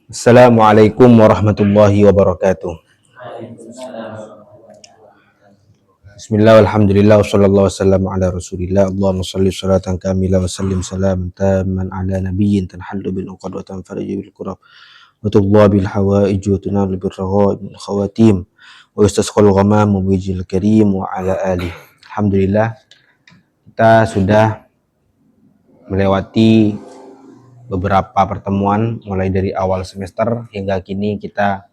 Assalamualaikum warahmatullahi wabarakatuh. Bismillah, alhamdulillah, wassallallahu wasallam ala rasulillah. Allahumma salli salatan kamila wa sallim salaman tamman ala nabiyyin tanhallu bil uqad wa tanfariju bil kurab wa tudwa bil hawaij wa tunalu bil raghaib bil khawatim wa yastasqal ghamam bijil karim wa ala alihi. Alhamdulillah, kita sudah melewati beberapa pertemuan mulai dari awal semester hingga kini kita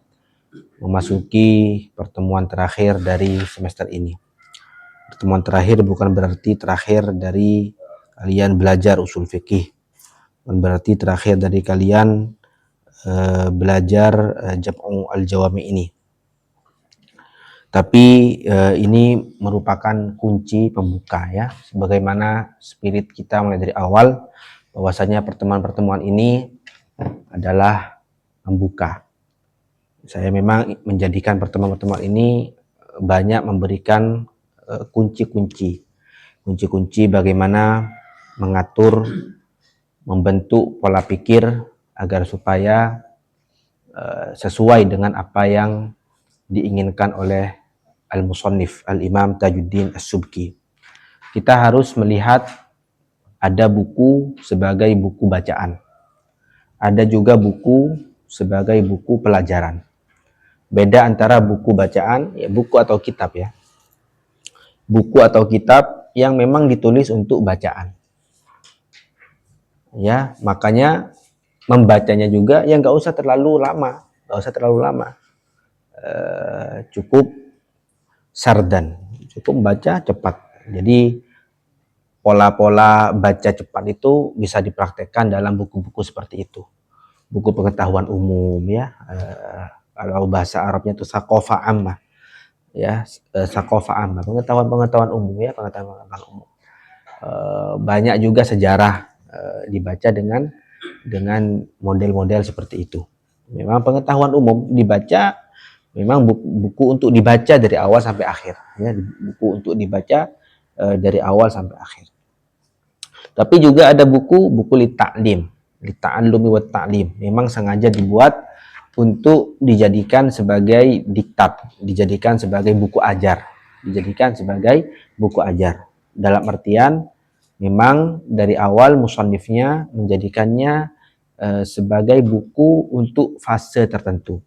memasuki pertemuan terakhir dari semester ini. Pertemuan terakhir bukan berarti terakhir dari kalian belajar usul fikih, bukan berarti terakhir dari kalian belajar jam'u al-jawami ini. Tapi ini merupakan kunci pembuka ya, sebagaimana spirit kita mulai dari awal bahwasanya pertemuan-pertemuan ini adalah membuka. Saya memang menjadikan pertemuan-pertemuan ini banyak memberikan kunci-kunci bagaimana mengatur, membentuk pola pikir agar supaya sesuai dengan apa yang diinginkan oleh al-musannif al-imam Tajuddin as-Subki. Kita harus melihat ada buku sebagai buku bacaan, ada juga buku sebagai buku pelajaran. Beda antara buku bacaan, ya buku atau kitab ya. Buku atau kitab yang memang ditulis untuk bacaan. Ya, makanya membacanya juga yang nggak usah terlalu lama, cukup sardan, cukup baca cepat. Jadi pola-pola baca cepat itu bisa dipraktekkan dalam buku-buku seperti itu. Buku pengetahuan umum ya, kalau bahasa Arabnya itu saqafah ammah. Ya, saqafah ammah, pengetahuan umum ya, pengetahuan umum. Banyak juga sejarah dibaca dengan model-model seperti itu. Memang pengetahuan umum dibaca, memang buku untuk dibaca dari awal sampai akhir ya, buku untuk dibaca dari awal sampai akhir. Tapi juga ada buku li-ta'lim, li-ta'allumi wa ta'lim. Memang sengaja dibuat untuk dijadikan sebagai diktat, dijadikan sebagai buku ajar, Dalam artian memang dari awal musannifnya menjadikannya sebagai buku untuk fase tertentu.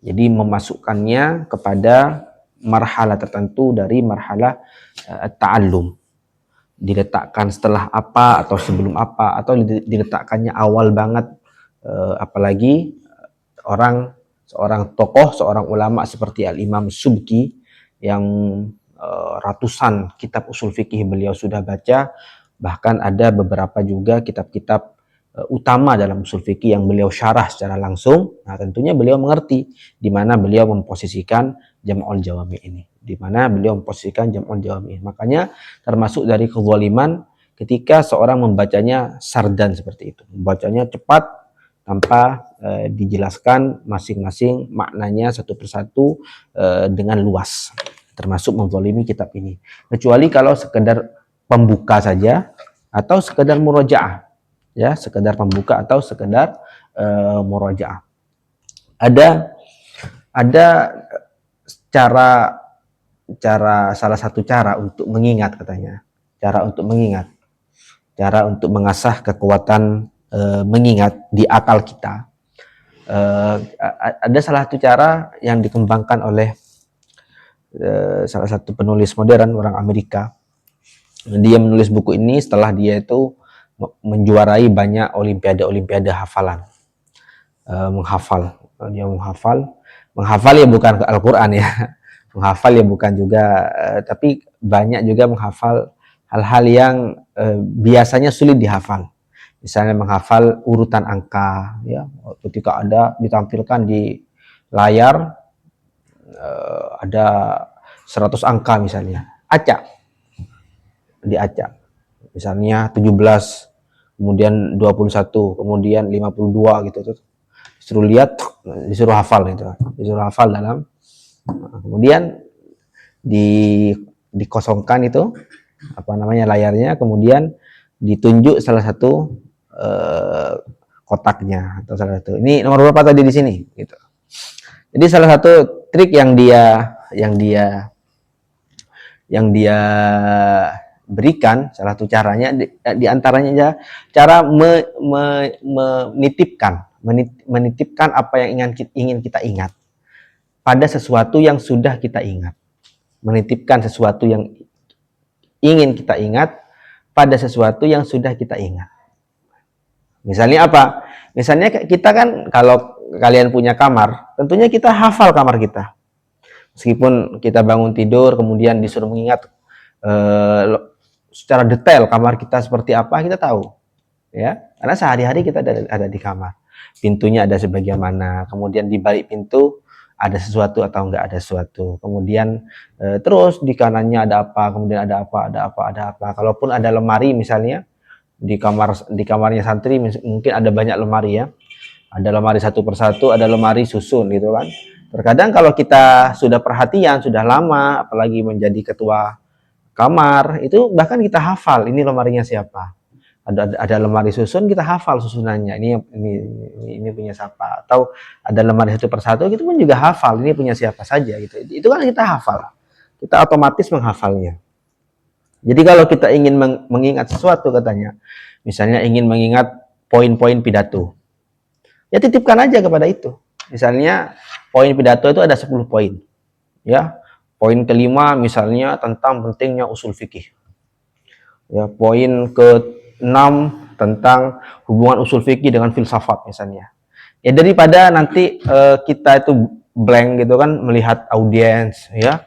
Jadi memasukkannya kepada marhalah tertentu dari marhalah ta'allum. Diletakkan setelah apa atau sebelum apa, atau diletakkannya awal banget, apalagi seorang tokoh, seorang ulama seperti Al-Imam Subki yang ratusan kitab usul fikih beliau sudah baca, bahkan ada beberapa juga kitab-kitab utama dalam usul fikih yang beliau syarah secara langsung. Nah, tentunya beliau mengerti di mana beliau memposisikan Jam'ul Jawami ini. Makanya termasuk dari kezaliman ketika seorang membacanya sardan seperti itu, membacanya cepat tanpa dijelaskan masing-masing maknanya satu persatu dengan luas, termasuk menzalimi kitab ini. Kecuali kalau sekedar pembuka saja atau sekedar murojaah, ya, sekedar pembuka atau sekedar murojaah. Ada salah satu cara untuk mengingat katanya, cara untuk mengasah kekuatan mengingat di akal kita. Ada salah satu cara yang dikembangkan oleh salah satu penulis modern orang Amerika. Dia menulis buku ini setelah dia itu menjuarai banyak olimpiade hafalan. Menghafal ya bukan Al-Quran ya, menghafal ya bukan juga, tapi banyak juga menghafal hal-hal yang biasanya sulit dihafal. Misalnya menghafal urutan angka, ya, ketika ada ditampilkan di layar ada 100 angka misalnya, diacak. Misalnya 17, kemudian 21, kemudian 52 gitu tuh. Disuruh hafal gitu. Disuruh hafal dalam, kemudian dikosongkan itu layarnya, kemudian ditunjuk salah satu kotaknya atau salah satu. Ini nomor berapa tadi di sini gitu. Jadi salah satu trik yang dia berikan, salah satu caranya di antaranya aja cara menitipkan apa yang ingin kita ingat pada sesuatu yang sudah kita ingat. Menitipkan sesuatu yang ingin kita ingat pada sesuatu yang sudah kita ingat. Misalnya apa? Misalnya kita kan kalau kalian punya kamar, tentunya kita hafal kamar kita. Meskipun kita bangun tidur kemudian disuruh mengingat secara detail kamar kita seperti apa, kita tahu. Ya, karena sehari-hari kita ada di kamar. Pintunya ada sebagian mana, kemudian di balik pintu ada sesuatu atau enggak ada sesuatu. Kemudian terus di kanannya ada apa, kemudian ada apa. Kalaupun ada lemari misalnya di kamarnya santri mungkin ada banyak lemari ya. Ada lemari satu persatu, ada lemari susun gitu kan. Terkadang kalau kita sudah perhatian, sudah lama, apalagi menjadi ketua kamar, itu bahkan kita hafal ini lemarinya siapa. Ada lemari susun, kita hafal susunannya. Ini punya siapa. Atau ada lemari satu persatu, kita pun juga hafal ini punya siapa saja gitu. Itu kan kita hafal. Kita otomatis menghafalnya. Jadi kalau kita ingin mengingat sesuatu katanya, misalnya ingin mengingat poin-poin pidato, ya titipkan aja kepada itu. Misalnya poin pidato itu ada 10 poin. Ya. Poin kelima misalnya tentang pentingnya usul fikih. Ya, poin ke-6 tentang hubungan usul fikih dengan filsafat misalnya. Ya daripada nanti kita itu blank gitu kan melihat audiens ya.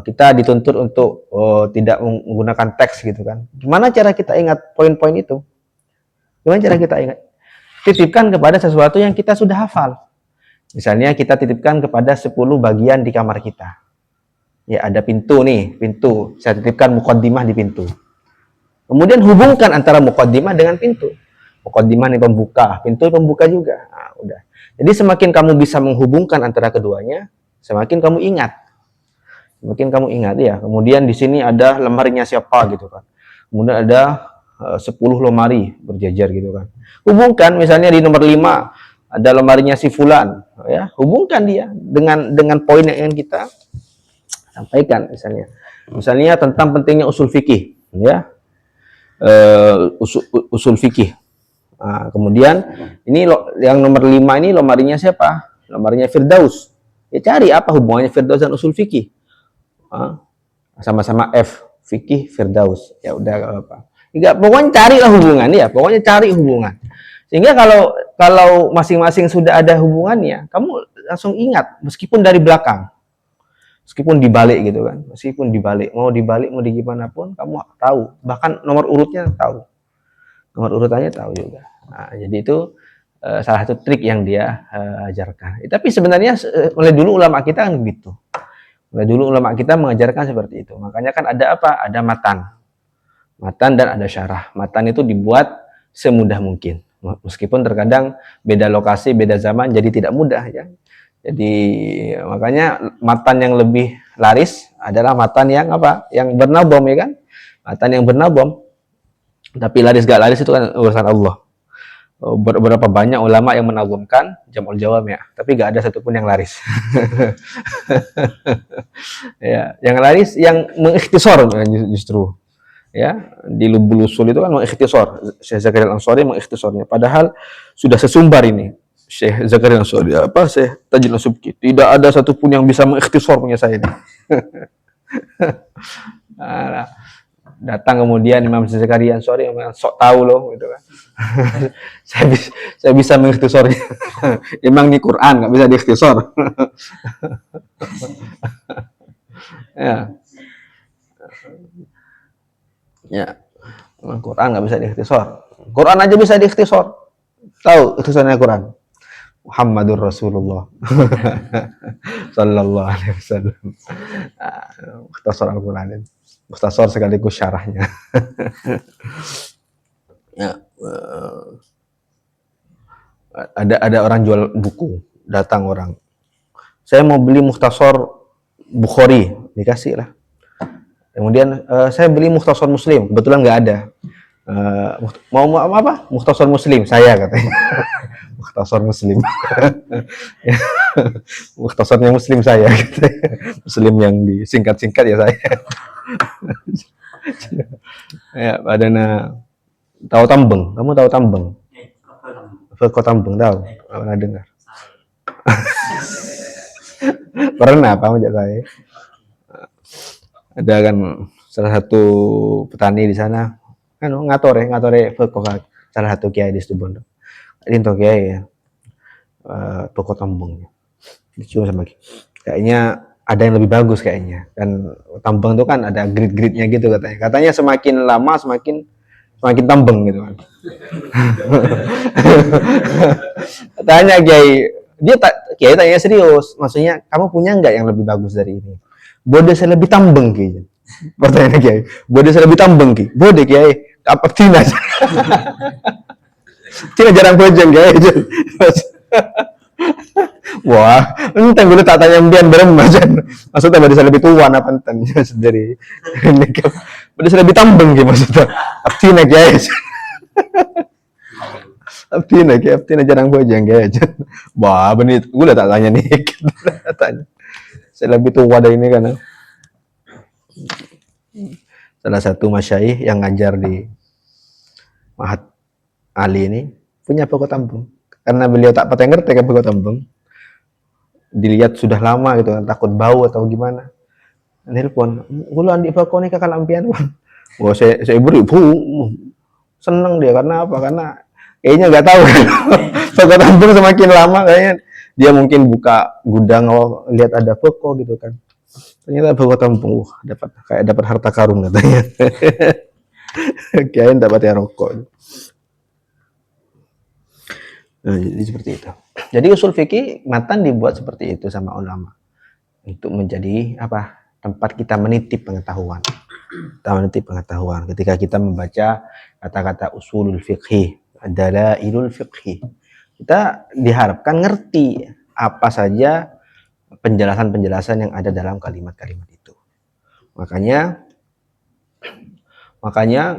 Kita dituntut untuk tidak menggunakan teks gitu kan. Gimana cara kita ingat poin-poin itu? Gimana cara kita ingat? Titipkan kepada sesuatu yang kita sudah hafal. Misalnya kita titipkan kepada 10 bagian di kamar kita. Ya ada pintu nih, pintu. Saya titipkan muqaddimah di pintu. Kemudian hubungkan antara muqaddimah dengan pintu. Muqaddimah ini pembuka, pintu pembuka juga. Nah, udah. Jadi semakin kamu bisa menghubungkan antara keduanya, semakin kamu ingat. Mungkin kamu ingat ya. Kemudian di sini ada lemarinya siapa gitu kan. Kemudian ada 10 lemari berjajar gitu kan. Hubungkan misalnya di nomor 5 ada lemarinya si fulan ya. Hubungkan dia dengan poin yang ingin kita sampaikan misalnya. Misalnya tentang pentingnya usul fikih ya. Usul fikih. Nah, kemudian ini yang nomor 5 ini lemarinya siapa? Lemarinya Firdaus. Ya cari apa hubungannya Firdaus dan usul fikih. Sama-sama F fikih Firdaus ya udah gak apa enggak pokoknya carilah hubungan ya pokoknya cari hubungan sehingga kalau masing-masing sudah ada hubungannya kamu langsung ingat meskipun dari belakang meskipun dibalik gitu kan meskipun dibalik mau di gimana pun kamu tahu bahkan nomor urutnya tahu nomor urutannya tahu juga nah, jadi itu salah satu trik yang dia ajarkan tapi sebenarnya mulai dulu ulama kita kan begitu. Dulu ulama kita mengajarkan seperti itu. Makanya kan ada apa? Ada matan. Matan dan ada syarah. Matan itu dibuat semudah mungkin. Meskipun terkadang beda lokasi, beda zaman jadi tidak mudah ya. Jadi makanya matan yang lebih laris adalah matan yang apa? Yang bernabom ya kan? Matan yang bernabom. Tapi laris gak laris itu kan urusan Allah. Berapa banyak ulama yang menagumkan Jam'ul Jawami ya, tapi gak ada satupun yang laris. Ya, yang laris yang mengikhtisar justru. Ya, di Lubul Usul itu kan mengikhtisar. Syekh Zakaria Al-Ansari mengikhtisarnya. Padahal sudah sesumbar ini. Syekh Zakaria Al-Ansari apa Syekh Tajil Al-Subki. Tidak ada satupun yang bisa mengikhtisar punya saya ini. Nah, datang kemudian Imam Zakaria Ansari yang sok tahu loh gitu kan. saya bisa mengikhtisarnya. Emang di Quran nggak bisa diikhtisar. Ya. Ya. Emang Quran nggak bisa diikhtisar. Quran aja bisa diikhtisar. Tahu ikhtisarnya Quran? Muhammadur Rasulullah sallallahu alaihi wasallam. Ikhtisar Al-Quran. Mukhtasar sekaligus syarahnya. Ya, ada orang jual buku, datang orang. Saya mau beli Mukhtasar Bukhari, dikasih lah. Kemudian saya beli Mukhtasar Muslim, kebetulan nggak ada. Mau apa? Mukhtasar Muslim saya katanya. Mukhtasar Muslim. Mukhtasarnya Muslim saya katanya. Muslim yang disingkat-singkat ya saya. Ya, padana tahu Tambeng. Kamu tahu Tambeng? Fiqh Tambeng tahu? Pernah dengar? Pernah apa aja saya? Ada kan salah satu petani di sana kan ngatore fiqh salah satu kiai di Situbondo. Ini tuh kiai ya. Toko Tambeng. Dicium sama kayaknya ada yang lebih bagus kayaknya. Kan tambang itu kan ada grid-gridnya gitu katanya. Katanya semakin lama semakin tambeng gitu kan. Tanya Kiai, Kiai tanya serius. Maksudnya kamu punya nggak yang lebih bagus dari ini? Bode saya lebih tambeng Kiai. Pertanyaan Kiai. Bode saya lebih tambeng Kiai. Bode Kiai. Apa Tina? Tina jarang bojeng Kiai. Wah, entah gue tak tanya mbian berem aja. Maksudnya bisa lebih tua apa enten dari ini kan. Bisa lebih tambeng gitu maksudnya. Abtina guys. Abtina jarang bojang guys. Wah, benit gue udah tak tanya nih. Tanya. Saya lebih tua dari ini kan. Salah satu masyaikh yang ngajar di Mahat Ali ini punya pokok tambeng. Karena beliau tak patah ngerti kan pokok tambeng. Dilihat sudah lama gitu kan, takut bau atau gimana. Nelpon, "Gula andi pokok nih kakak lampian." Wah, saya beri, seneng dia karena apa? Karena kayaknya nggak tahu kan. Pokok tambeng semakin lama kayaknya dia mungkin buka gudang, lihat ada pokok gitu kan. Ternyata pokok tambeng, dapat harta karun katanya. Kayaknya dapat ya rokok. Nah, jadi seperti itu. Jadi usul fikih matan dibuat seperti itu sama ulama untuk menjadi apa? Tempat kita menitip pengetahuan. Ketika kita membaca kata-kata usulul fikih, dalailul fikih, kita diharapkan ngerti apa saja penjelasan-penjelasan yang ada dalam kalimat-kalimat itu. Makanya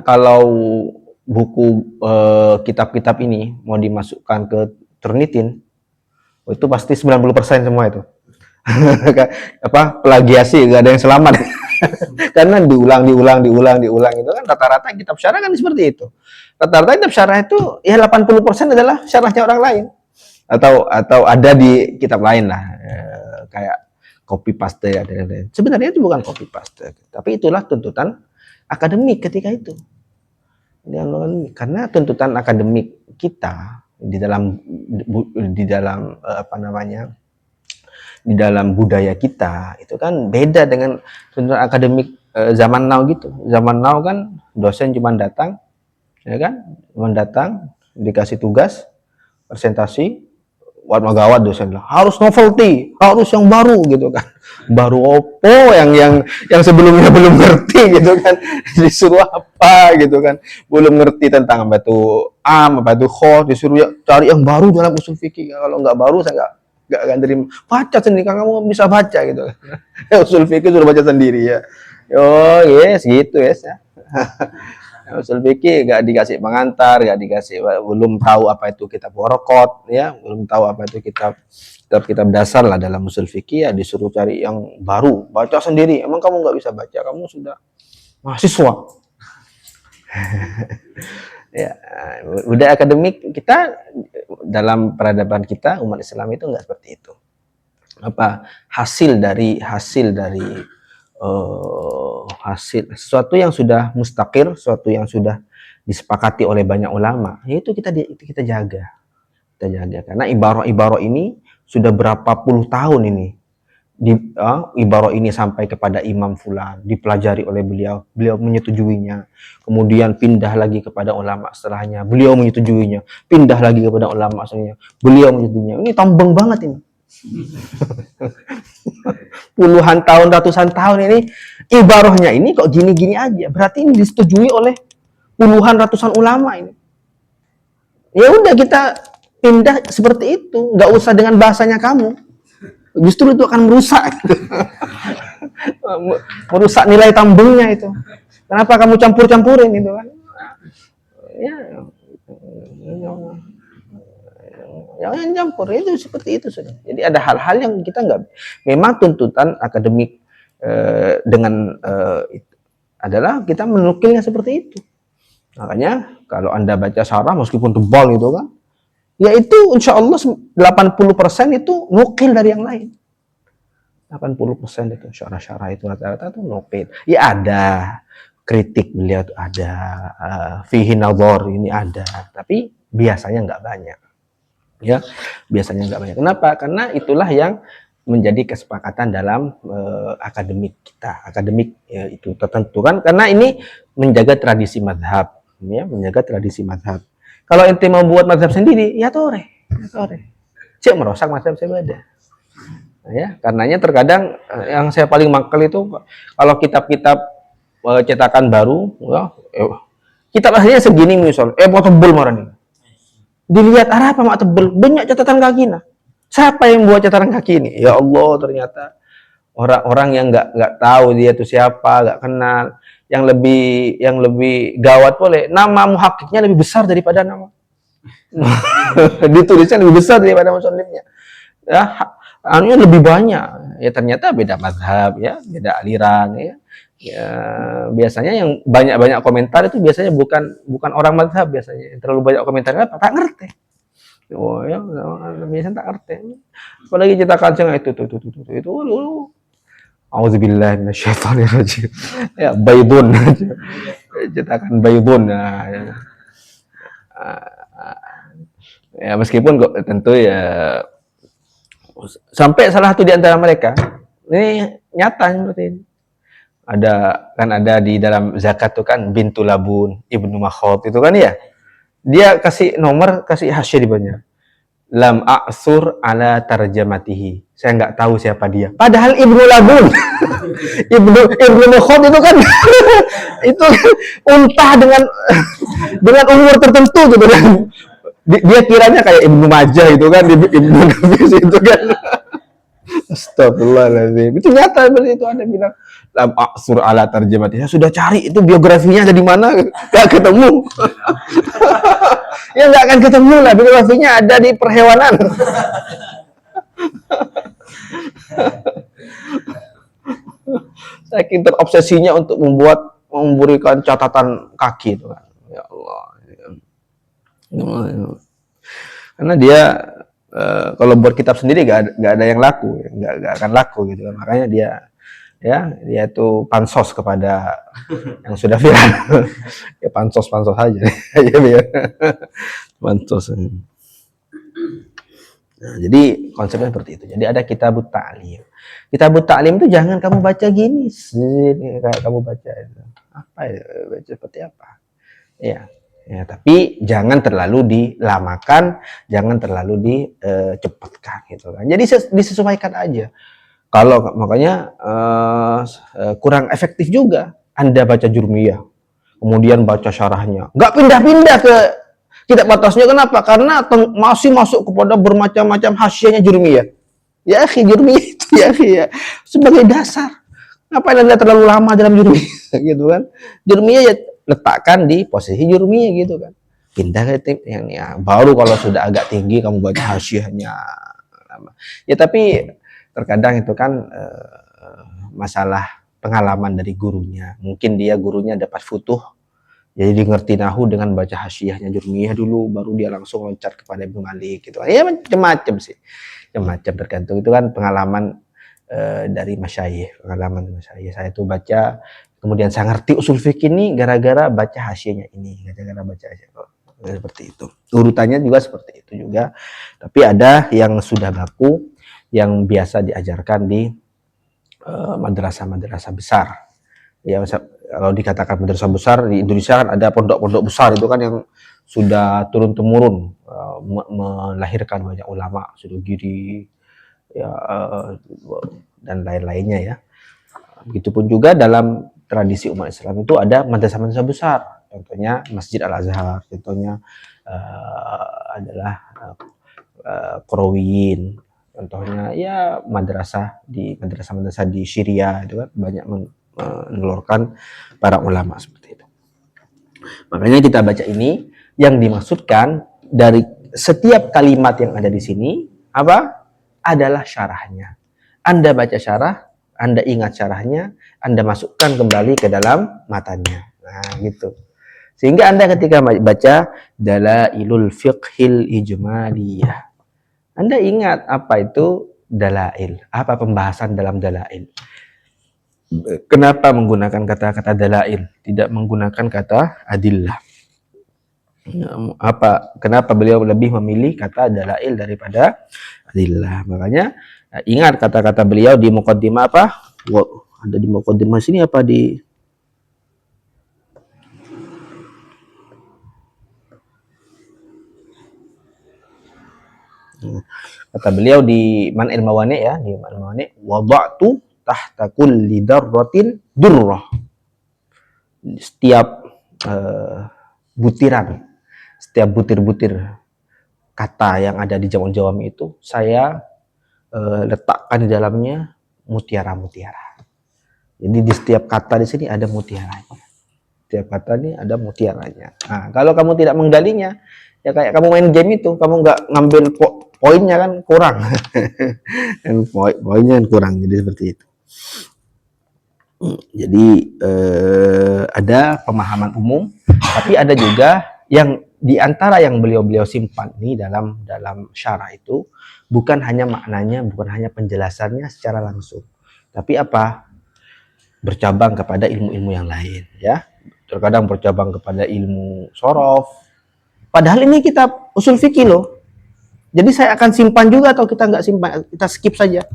kalau buku kitab-kitab ini mau dimasukkan ke Turnitin, itu pasti 90% semua itu. Plagiasi, gak ada yang selamat. Karena diulang itu kan rata-rata kitab syarah kan seperti itu. Rata-rata kitab syarah itu ya 80% adalah syarahnya orang lain. Atau ada di kitab lain lah. Kayak copy paste ya. Sebenarnya itu bukan copy paste, tapi itulah tuntutan akademik ketika itu. Karena tuntutan akademik kita di dalam di dalam budaya kita itu kan beda dengan tuntutan akademik zaman now gitu. Zaman now kan dosen cuma datang, ya kan, dikasih tugas, presentasi, gawat dosen lah, harus novelty, harus yang baru gitu kan. Baru opo yang sebelumnya belum ngerti gitu kan, disuruh apa gitu kan, belum ngerti tentang apa itu apa itu kho, disuruh cari yang baru dalam usul fikih. Kalau nggak baru saya nggak akan terima. Baca sendiri, kamu bisa baca gitu kan. Usul fikih suruh baca sendiri ya. Oh yes gitu yes ya. Usul fikih gak dikasih pengantar, belum tahu apa itu kitab warokot, ya, belum tahu apa itu kitab dasar lah dalam usul fikih, ya disuruh cari yang baru, baca sendiri. Emang kamu nggak bisa baca, kamu sudah mahasiswa. Ya, udah akademik kita dalam peradaban kita umat Islam itu nggak seperti itu. Hasil dari sesuatu yang sudah mustaqir, sesuatu yang sudah disepakati oleh banyak ulama, yaitu kita jaga karena ibarah ini sudah berapa puluh tahun ini ibarah ini sampai kepada Imam Fulan, dipelajari oleh beliau menyetujuinya, kemudian pindah lagi kepada ulama setelahnya, beliau menyetujuinya, pindah lagi kepada ulama setelahnya, beliau menyetujuinya. Ini tambang banget ini. Puluhan tahun, ratusan tahun ini ibarahnya ini kok gini-gini aja. Berarti ini disetujui oleh puluhan ratusan ulama ini. Ya udah kita pindah seperti itu, nggak usah dengan bahasanya kamu. Justru itu akan merusak, merusak nilai tambungnya itu. Kenapa kamu campur-campurin itu kan? ya yang campur itu seperti itu sudah. Jadi ada hal-hal yang kita nggak, memang tuntutan akademik dengan adalah kita menukilnya seperti itu. Makanya kalau Anda baca syarah meskipun tebal gitu kan, ya itu insya Allah 80% itu nukil dari yang lain. 80% itu syarah-syarah itu rata-rata itu nukil. Ya ada kritik beliau tuh ada, fihi nadhar ini ada, tapi biasanya nggak banyak. Ya, biasanya nggak banyak. Kenapa? Karena itulah yang menjadi kesepakatan dalam akademik kita. Akademik ya, itu tertentu kan, karena ini menjaga tradisi madhab, ya, menjaga tradisi madhab. Kalau ente mau buat madhab sendiri, ya tore, ya tore. Cek merusak madhab saya beda. Ya, karenanya terkadang yang saya paling mangkel itu kalau kitab-kitab cetakan baru, ya, kitab aslinya segini misal, mau tebel marah nih. Dilihat apa mak tebel, banyak catatan kaki nah. Siapa yang buat catatan kaki ini? Ya Allah, ternyata orang-orang yang nggak tahu dia itu siapa, nggak kenal. Yang lebih gawat boleh, nama muhakkiknya lebih besar daripada nama. Ditulisnya lebih besar daripada musannifnya. Ya, anunya lebih banyak. Ya ternyata beda mazhab ya, beda aliran ya. Ya, biasanya yang banyak-banyak komentar itu biasanya bukan orang mazhab biasanya. Terlalu banyak komentar apa? Tak ngerti. Oh ya, biasanya tak ngerti. Apalagi cetakan yang itu. Auzubillahi minasyaitonirrajim. Ya, baydun. Cetakan baydun. Nah, ya meskipun tentu ya sampai salah satu di antara mereka ini nyata seperti ini. Ada di dalam zakat tuh kan bintu labun ibnu makhot itu kan ya, dia kasih nomor, kasih hasyah di bawahnya, lam a'sur ala tarjamatihi, saya nggak tahu siapa dia, padahal ibnu labun ibnu makhot itu kan itu unta dengan umur tertentu gitu kan, dia kiranya kayak ibnu majah itu kan, ibnu nafis itu kan. Astagfirullahaladzim. Itu nyata seperti itu, ada bilang lam aksur ala tarjamati. Saya sudah cari itu biografinya ada di mana, nggak ketemu. Ya nggak akan ketemu lah, biografinya ada di perhewanan. Saking terobsesinya untuk memberikan catatan kaki itu kan. Ya Allah. Karena dia kalau buat kitab sendiri gak ada yang laku, nggak akan laku gitu kan. Makanya dia itu pansos kepada yang sudah viral. Ya pansos aja. Ya pansos. Nah, jadi konsepnya seperti itu. Jadi ada kitabut ta'lim. Kitabut ta'lim itu jangan kamu baca gini, kayak kamu baca itu. Apa ya, baca seperti apa? Ya, tapi jangan terlalu dilamakan, jangan terlalu dicepatkan gitu kan. Jadi disesuaikan aja. Kalau makanya kurang efektif juga Anda baca Jurmiyah, kemudian baca syarahnya, nggak pindah-pindah ke kitab atasnya. Kenapa? Karena masih masuk kepada bermacam-macam hasyahnya Jurmiyah. Ya akhi, Jurmiyah itu ya sebagai dasar. Ngapain Anda terlalu lama dalam Jurmiyah gitu kan? Jurmiyah ya letakkan di posisi Jurmiyah gitu kan. Pindah ke tim yang ya, baru kalau sudah agak tinggi kamu baca hasyahnya. Ya tapi terkadang itu kan masalah pengalaman dari gurunya. Mungkin gurunya dapat futuh, jadi dia ngerti nahu dengan baca hasyahnya Jurmiyah dulu, baru dia langsung loncat kepada Ibnu Malik gitu. Ya macam-macam sih, macam-macam tergantung. Itu kan pengalaman dari masyayikh, saya tuh baca, kemudian saya ngerti usul fikih ini gara-gara baca hasyahnya ini, gara-gara baca hasyah. Seperti itu. Urutannya juga seperti itu juga. Tapi ada yang sudah baku, yang biasa diajarkan di madrasah-madrasah besar. Ya, kalau dikatakan madrasah besar di Indonesia kan ada pondok-pondok besar itu kan yang sudah turun-temurun melahirkan banyak ulama, Sudogiri ya, dan lain-lainnya ya. Begitupun juga dalam tradisi umat Islam itu ada madrasah-madrasah besar. Contohnya Masjid Al-Azhar, contohnya adalah Qorowiyin, contohnya ya madrasah di Syria itu kan banyak menelurkan para ulama seperti itu. Makanya kita baca ini, yang dimaksudkan dari setiap kalimat yang ada di sini apa? Adalah syarahnya. Anda baca syarah, Anda ingat syarahnya, Anda masukkan kembali ke dalam matanya. Nah, gitu. Sehingga Anda ketika baca Dalailul Fiqhil Ijmaliyah, Anda ingat apa itu dalail, apa pembahasan dalam dalail. Kenapa menggunakan kata-kata dalail, tidak menggunakan kata adillah? Kenapa beliau lebih memilih kata dalail daripada adillah? Makanya ingat kata-kata beliau di muqaddimah apa? Ada di muqaddimah sini apa di kata beliau di Man'il Mawani ya, di Man'il Mawani, wada'tu tahta kulli darratin durrah. Setiap butiran, setiap butir-butir kata yang ada di Jam'ul Jawami itu saya letakkan di dalamnya mutiara-mutiara. Jadi di setiap kata di sini ada mutiaranya. Setiap kata ini ada mutiaranya. Nah, kalau kamu tidak menggalinya, ya kayak kamu main game itu, kamu nggak ngambil poinnya kan kurang. Poinnya kan kurang, jadi seperti itu. Jadi ada pemahaman umum, tapi ada juga yang di antara yang beliau simpan nih dalam syarah itu bukan hanya maknanya, bukan hanya penjelasannya secara langsung, tapi apa? Bercabang kepada ilmu-ilmu yang lain, ya. Terkadang bercabang kepada ilmu sorof. Padahal ini kitab usul fikih loh. Jadi saya akan simpan juga atau kita nggak simpan, kita skip saja.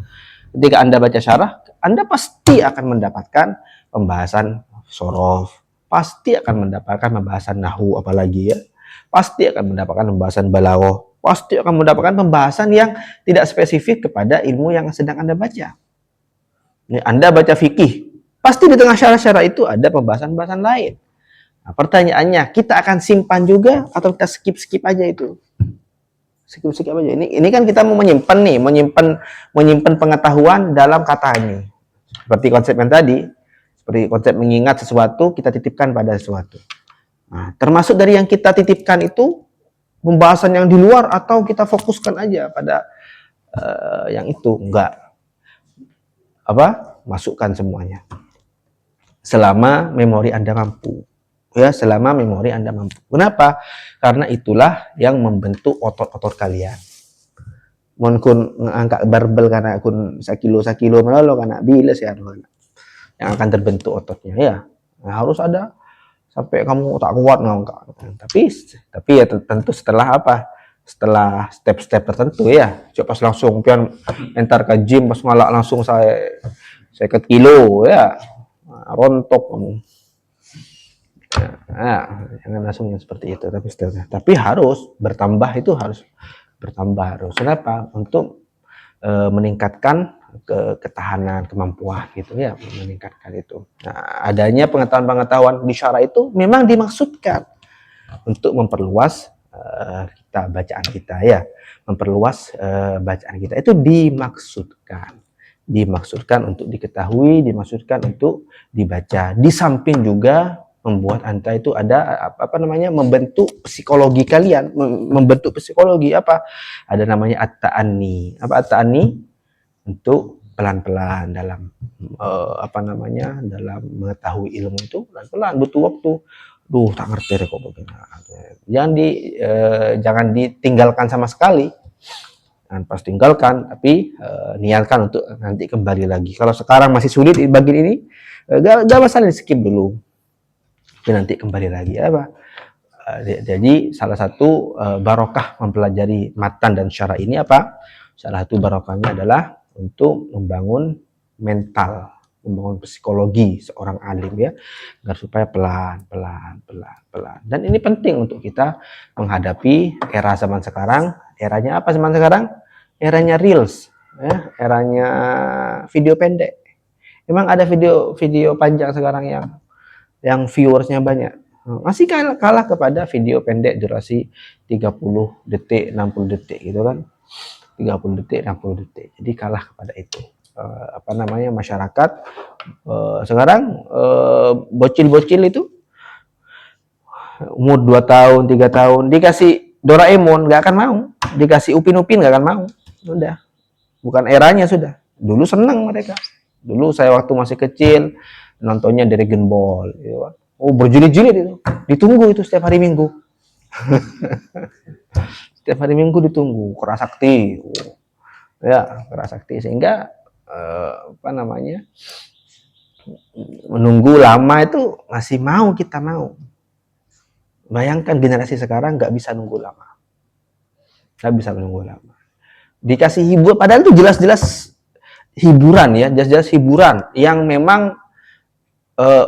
Ketika Anda baca syarah, Anda pasti akan mendapatkan pembahasan sorof, pasti akan mendapatkan pembahasan nahu, apalagi ya, pasti akan mendapatkan pembahasan balaghah, pasti akan mendapatkan pembahasan yang tidak spesifik kepada ilmu yang sedang Anda baca. Ini Anda baca fikih, pasti di tengah syarah-syarah itu ada pembahasan-pembahasan lain. Nah, pertanyaannya, kita akan simpan juga atau kita skip aja itu? Skip aja. Ini kan kita mau menyimpan pengetahuan dalam kata ini. Seperti konsep yang tadi, seperti konsep mengingat sesuatu, kita titipkan pada sesuatu. Nah, termasuk dari yang kita titipkan itu pembahasan yang di luar atau kita fokuskan aja pada yang itu, enggak. Masukkan semuanya. Selama memori Anda mampu. Ya, selama memori Anda mampu. Kenapa? Karena itulah yang membentuk otot-otot kalian. Mun kun ngangkat barbel karena kun sakilo melolo karena bilas ya yang akan terbentuk ototnya ya. Nah, harus ada sampai kamu tak kuat ngangkat. Tapi ya tentu setelah apa? Setelah step-step tertentu ya. Coba pas langsung pian entar ke gym pas malah langsung saya ke kilo ya. Nah, rontok kamu. Nah, jangan langsung yang seperti itu, tapi harus bertambah, itu harus bertambah harus. Kenapa? Untuk meningkatkan ketahanan, kemampuan gitu ya, meningkatkan itu. Nah, adanya pengetahuan di syarah itu memang dimaksudkan untuk memperluas kita bacaan kita ya, memperluas bacaan kita itu dimaksudkan untuk diketahui, dimaksudkan untuk dibaca. Di samping juga membuat Anda itu ada membentuk psikologi kalian, membentuk psikologi apa? Ada namanya at-ta'anni. Apa at-ta'anni? Untuk pelan-pelan dalam dalam mengetahui ilmu itu pelan-pelan, butuh waktu. Tak ngerti kok begini. Jangan ditinggalkan sama sekali. Dan pas tinggalkan, tapi niatkan untuk nanti kembali lagi. Kalau sekarang masih sulit di bagian ini, gak masalah, di skip dulu. Tapi nanti kembali lagi jadi salah satu barokah mempelajari matan dan syarah ini apa? Salah satu barokahnya adalah untuk membangun mental, membangun psikologi seorang alim ya, agar supaya pelan. Dan ini penting untuk kita menghadapi era zaman sekarang. Eranya apa zaman sekarang? Eranya reels, ya, eranya video pendek. Memang ada video panjang sekarang yang viewersnya banyak, masih kalah kepada video pendek durasi 30 detik, 60 detik gitu kan. 30 detik, 60 detik. Jadi kalah kepada itu. Masyarakat sekarang bocil-bocil itu umur 2 tahun, 3 tahun, dikasih Doraemon nggak akan mau, dikasih Upin Upin nggak akan mau. Sudah, bukan eranya sudah. Dulu senang mereka. Dulu saya waktu masih kecil nontonnya Dragon Ball, gitu kan. Oh berjilid-jilid itu, ditunggu itu setiap hari Minggu. Setiap hari Minggu ditunggu, Keras Sakti. Oh, ya, Keras Sakti sehingga apa namanya? Menunggu lama itu masih mau kita mau. Bayangkan generasi sekarang nggak bisa nunggu lama. Nggak bisa menunggu lama. Dikasih hibur, padahal itu jelas-jelas hiburan ya, jelas-jelas hiburan yang memang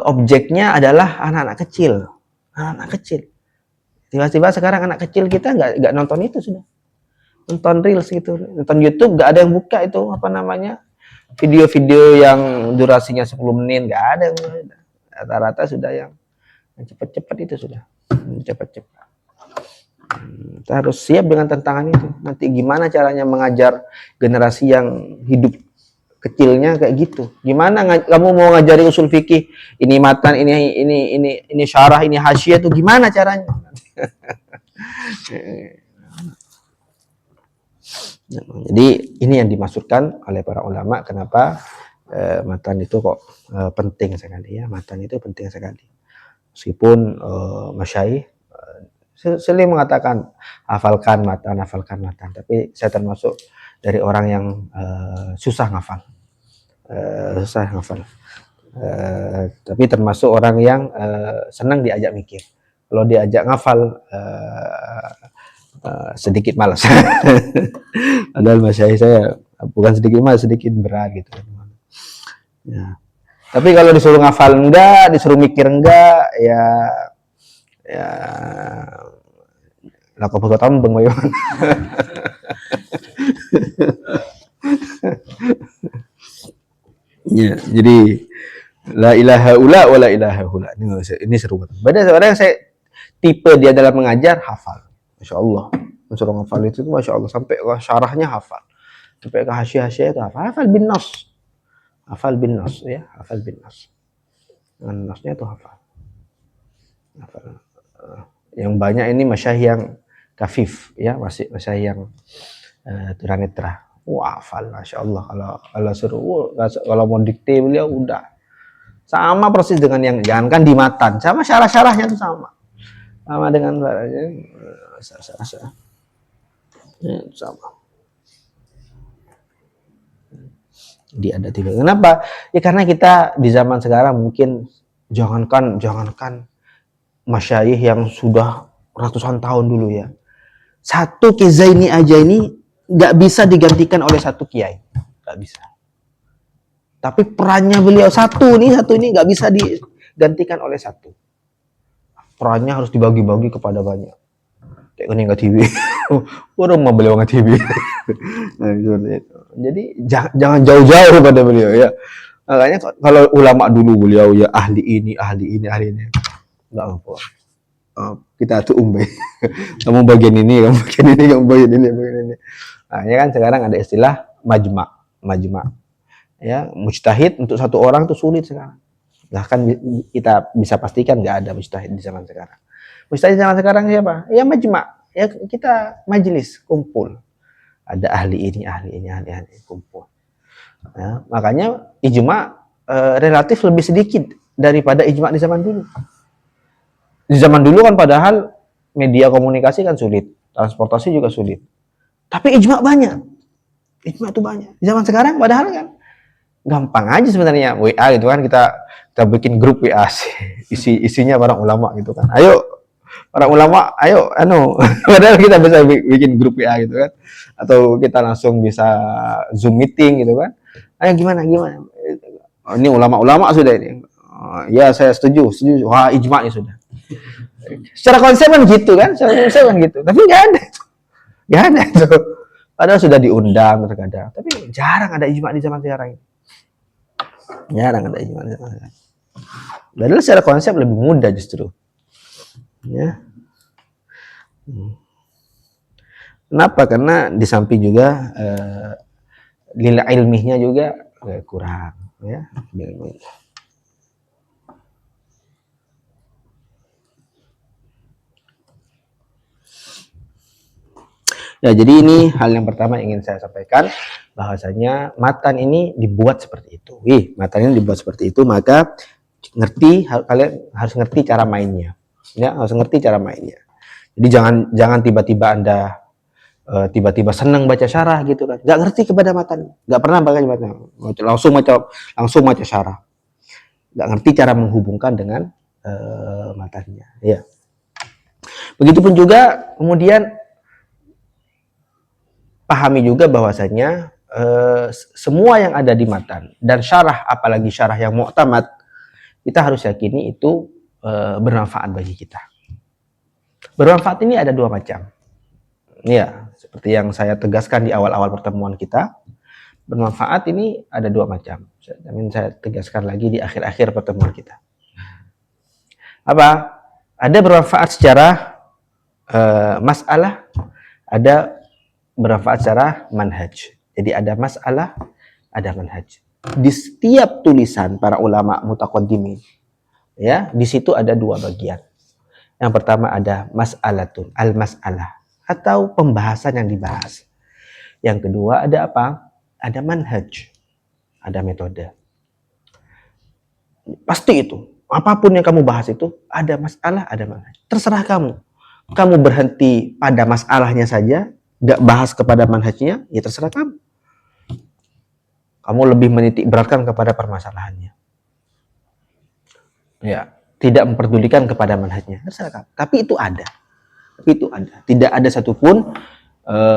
objeknya adalah anak-anak kecil. Anak-anak kecil. Tiba-tiba sekarang anak kecil kita nggak nonton itu sudah. Nonton Reels gitu. Nonton YouTube nggak ada yang buka itu, apa namanya, video-video yang durasinya 10 menit, nggak ada. Rata-rata sudah yang cepat-cepat itu sudah. Cepat-cepat. Kita harus siap dengan tantangan itu. Nanti gimana caranya mengajar generasi yang hidup kecilnya kayak gitu. Gimana kamu mau ngajari usul fikih, ini matan, ini syarah, ini hasyiyah itu gimana caranya? Jadi ini yang dimaksudkan oleh para ulama kenapa matan itu kok penting sekali ya. Matan itu penting sekali. Meskipun masyayikh sering mengatakan hafalkan matan, tapi saya termasuk dari orang yang susah ngafal. Tapi termasuk orang yang senang diajak mikir. Kalau diajak ngafal sedikit malas. Padahal masyayikh saya bukan sedikit malas, sedikit berat gitu. Ya. Tapi kalau disuruh ngafal enggak, disuruh mikir enggak, ya lah kok bakal tambeng mayo. Ya, jadi la ilaha ula wa la ilaha ula. Ini seru banget. Beda seorang saya tipe dia dalam mengajar hafal. Masya Allah. Mensuruh hafal itu Masya Allah. Sampai ke syarahnya hafal. Sampai ke hasyah-hasyah itu hafal. Hafal bin nas. Hafal bin nas ya. Hafal bin nas. Dengan nasnya itu hafal. Hafal. Yang banyak ini masyayikh yang kafif ya. Masih masyayikh yang tunanetra. Wah, hafal, masya Allah. Kalau suruh, kalau mau dikte beliau udah sama persis dengan yang jangankan di matan, sama syarah-syarahnya itu sama dengan syarah-syarah sama. Dia ada tiga. Kenapa? Ya karena kita di zaman sekarang mungkin jangankan masyayikh yang sudah ratusan tahun dulu ya. Satu Kizaini aja ini nggak bisa digantikan oleh satu kiai, nggak bisa. Tapi perannya beliau satu ini nggak bisa digantikan oleh satu. Perannya harus dibagi-bagi kepada banyak. Kayak kan nggak TV, orang mau beliau nggak TV. Nah, jadi jangan jauh-jauh pada beliau ya. Makanya kalau ulama dulu beliau ya ahli ini, nggak apa. Kita tuh kamu bagian ini, kamu bagian ini. Nah, ya kan sekarang ada istilah majma. Ya, mujtahid untuk satu orang itu sulit sekarang. Bahkan kita bisa pastikan nggak ada mujtahid di zaman sekarang. Mujtahid zaman sekarang siapa? Ya majma. Ya kita majelis kumpul. Ada ahli ini, kumpul. Ya, makanya ijma relatif lebih sedikit daripada ijma di zaman dulu. Di zaman dulu kan padahal media komunikasi kan sulit, transportasi juga sulit. Tapi ijma banyak. Ijma itu banyak. Di zaman sekarang padahal kan gampang aja sebenarnya. WA gitu kan, kita bikin grup WA isinya para ulama gitu kan. Ayo para ulama, ayo padahal kita bisa bikin grup WA gitu kan. Atau kita langsung bisa Zoom meeting gitu kan. Ayo gimana? Oh, ini ulama-ulama sudah ini. Oh, ya saya setuju. Wah, ijma ya sudah. Secara konsep kan gitu, tapi nggak ada itu. Padahal sudah diundang terkadang, tapi jarang ada ijma di zaman sekarang ini. Jarang ada ijma di zaman sekarang. Padahal secara konsep lebih mudah justru. Ya. Kenapa? Karena di samping juga lila ilmihnya juga kurang, ya. Ya, jadi ini hal yang pertama yang ingin saya sampaikan, bahwasanya matan ini dibuat seperti itu. Matan ini dibuat seperti itu, maka kalian harus ngerti cara mainnya. Ya, harus ngerti cara mainnya. Jadi jangan tiba-tiba Anda tiba-tiba senang baca syarah gitu kan. Nggak ngerti kepada matan, nggak pernah baca matan, langsung baca syarah. Nggak ngerti cara menghubungkan dengan matannya. Ya. Begitupun juga kemudian pahami juga bahwasanya semua yang ada di matan dan syarah, apalagi syarah yang mu'tamad, kita harus yakini itu bermanfaat bagi kita. Bermanfaat ini ada dua macam. Ya, seperti yang saya tegaskan di awal-awal pertemuan kita, bermanfaat ini ada dua macam. Saya tegaskan lagi di akhir-akhir pertemuan kita. Apa? Ada bermanfaat secara masalah, ada bermanfaat secara manhaj. Jadi ada masalah, ada manhaj. Di setiap tulisan para ulama mutaqaddimin, ya, di situ ada dua bagian. Yang pertama ada mas'alatun, al-mas'alah, atau pembahasan yang dibahas. Yang kedua ada apa? Ada manhaj, ada metode. Pasti itu. Apapun yang kamu bahas itu ada masalah, ada manhaj. Terserah kamu. Kamu berhenti pada masalahnya saja, nggak bahas kepada manhajnya, ya terserah kamu. Kamu lebih menitik beratkan kepada permasalahannya. Ya, tidak memperdulikan kepada manhajnya, terserah kamu. Tapi itu ada. Tidak ada satupun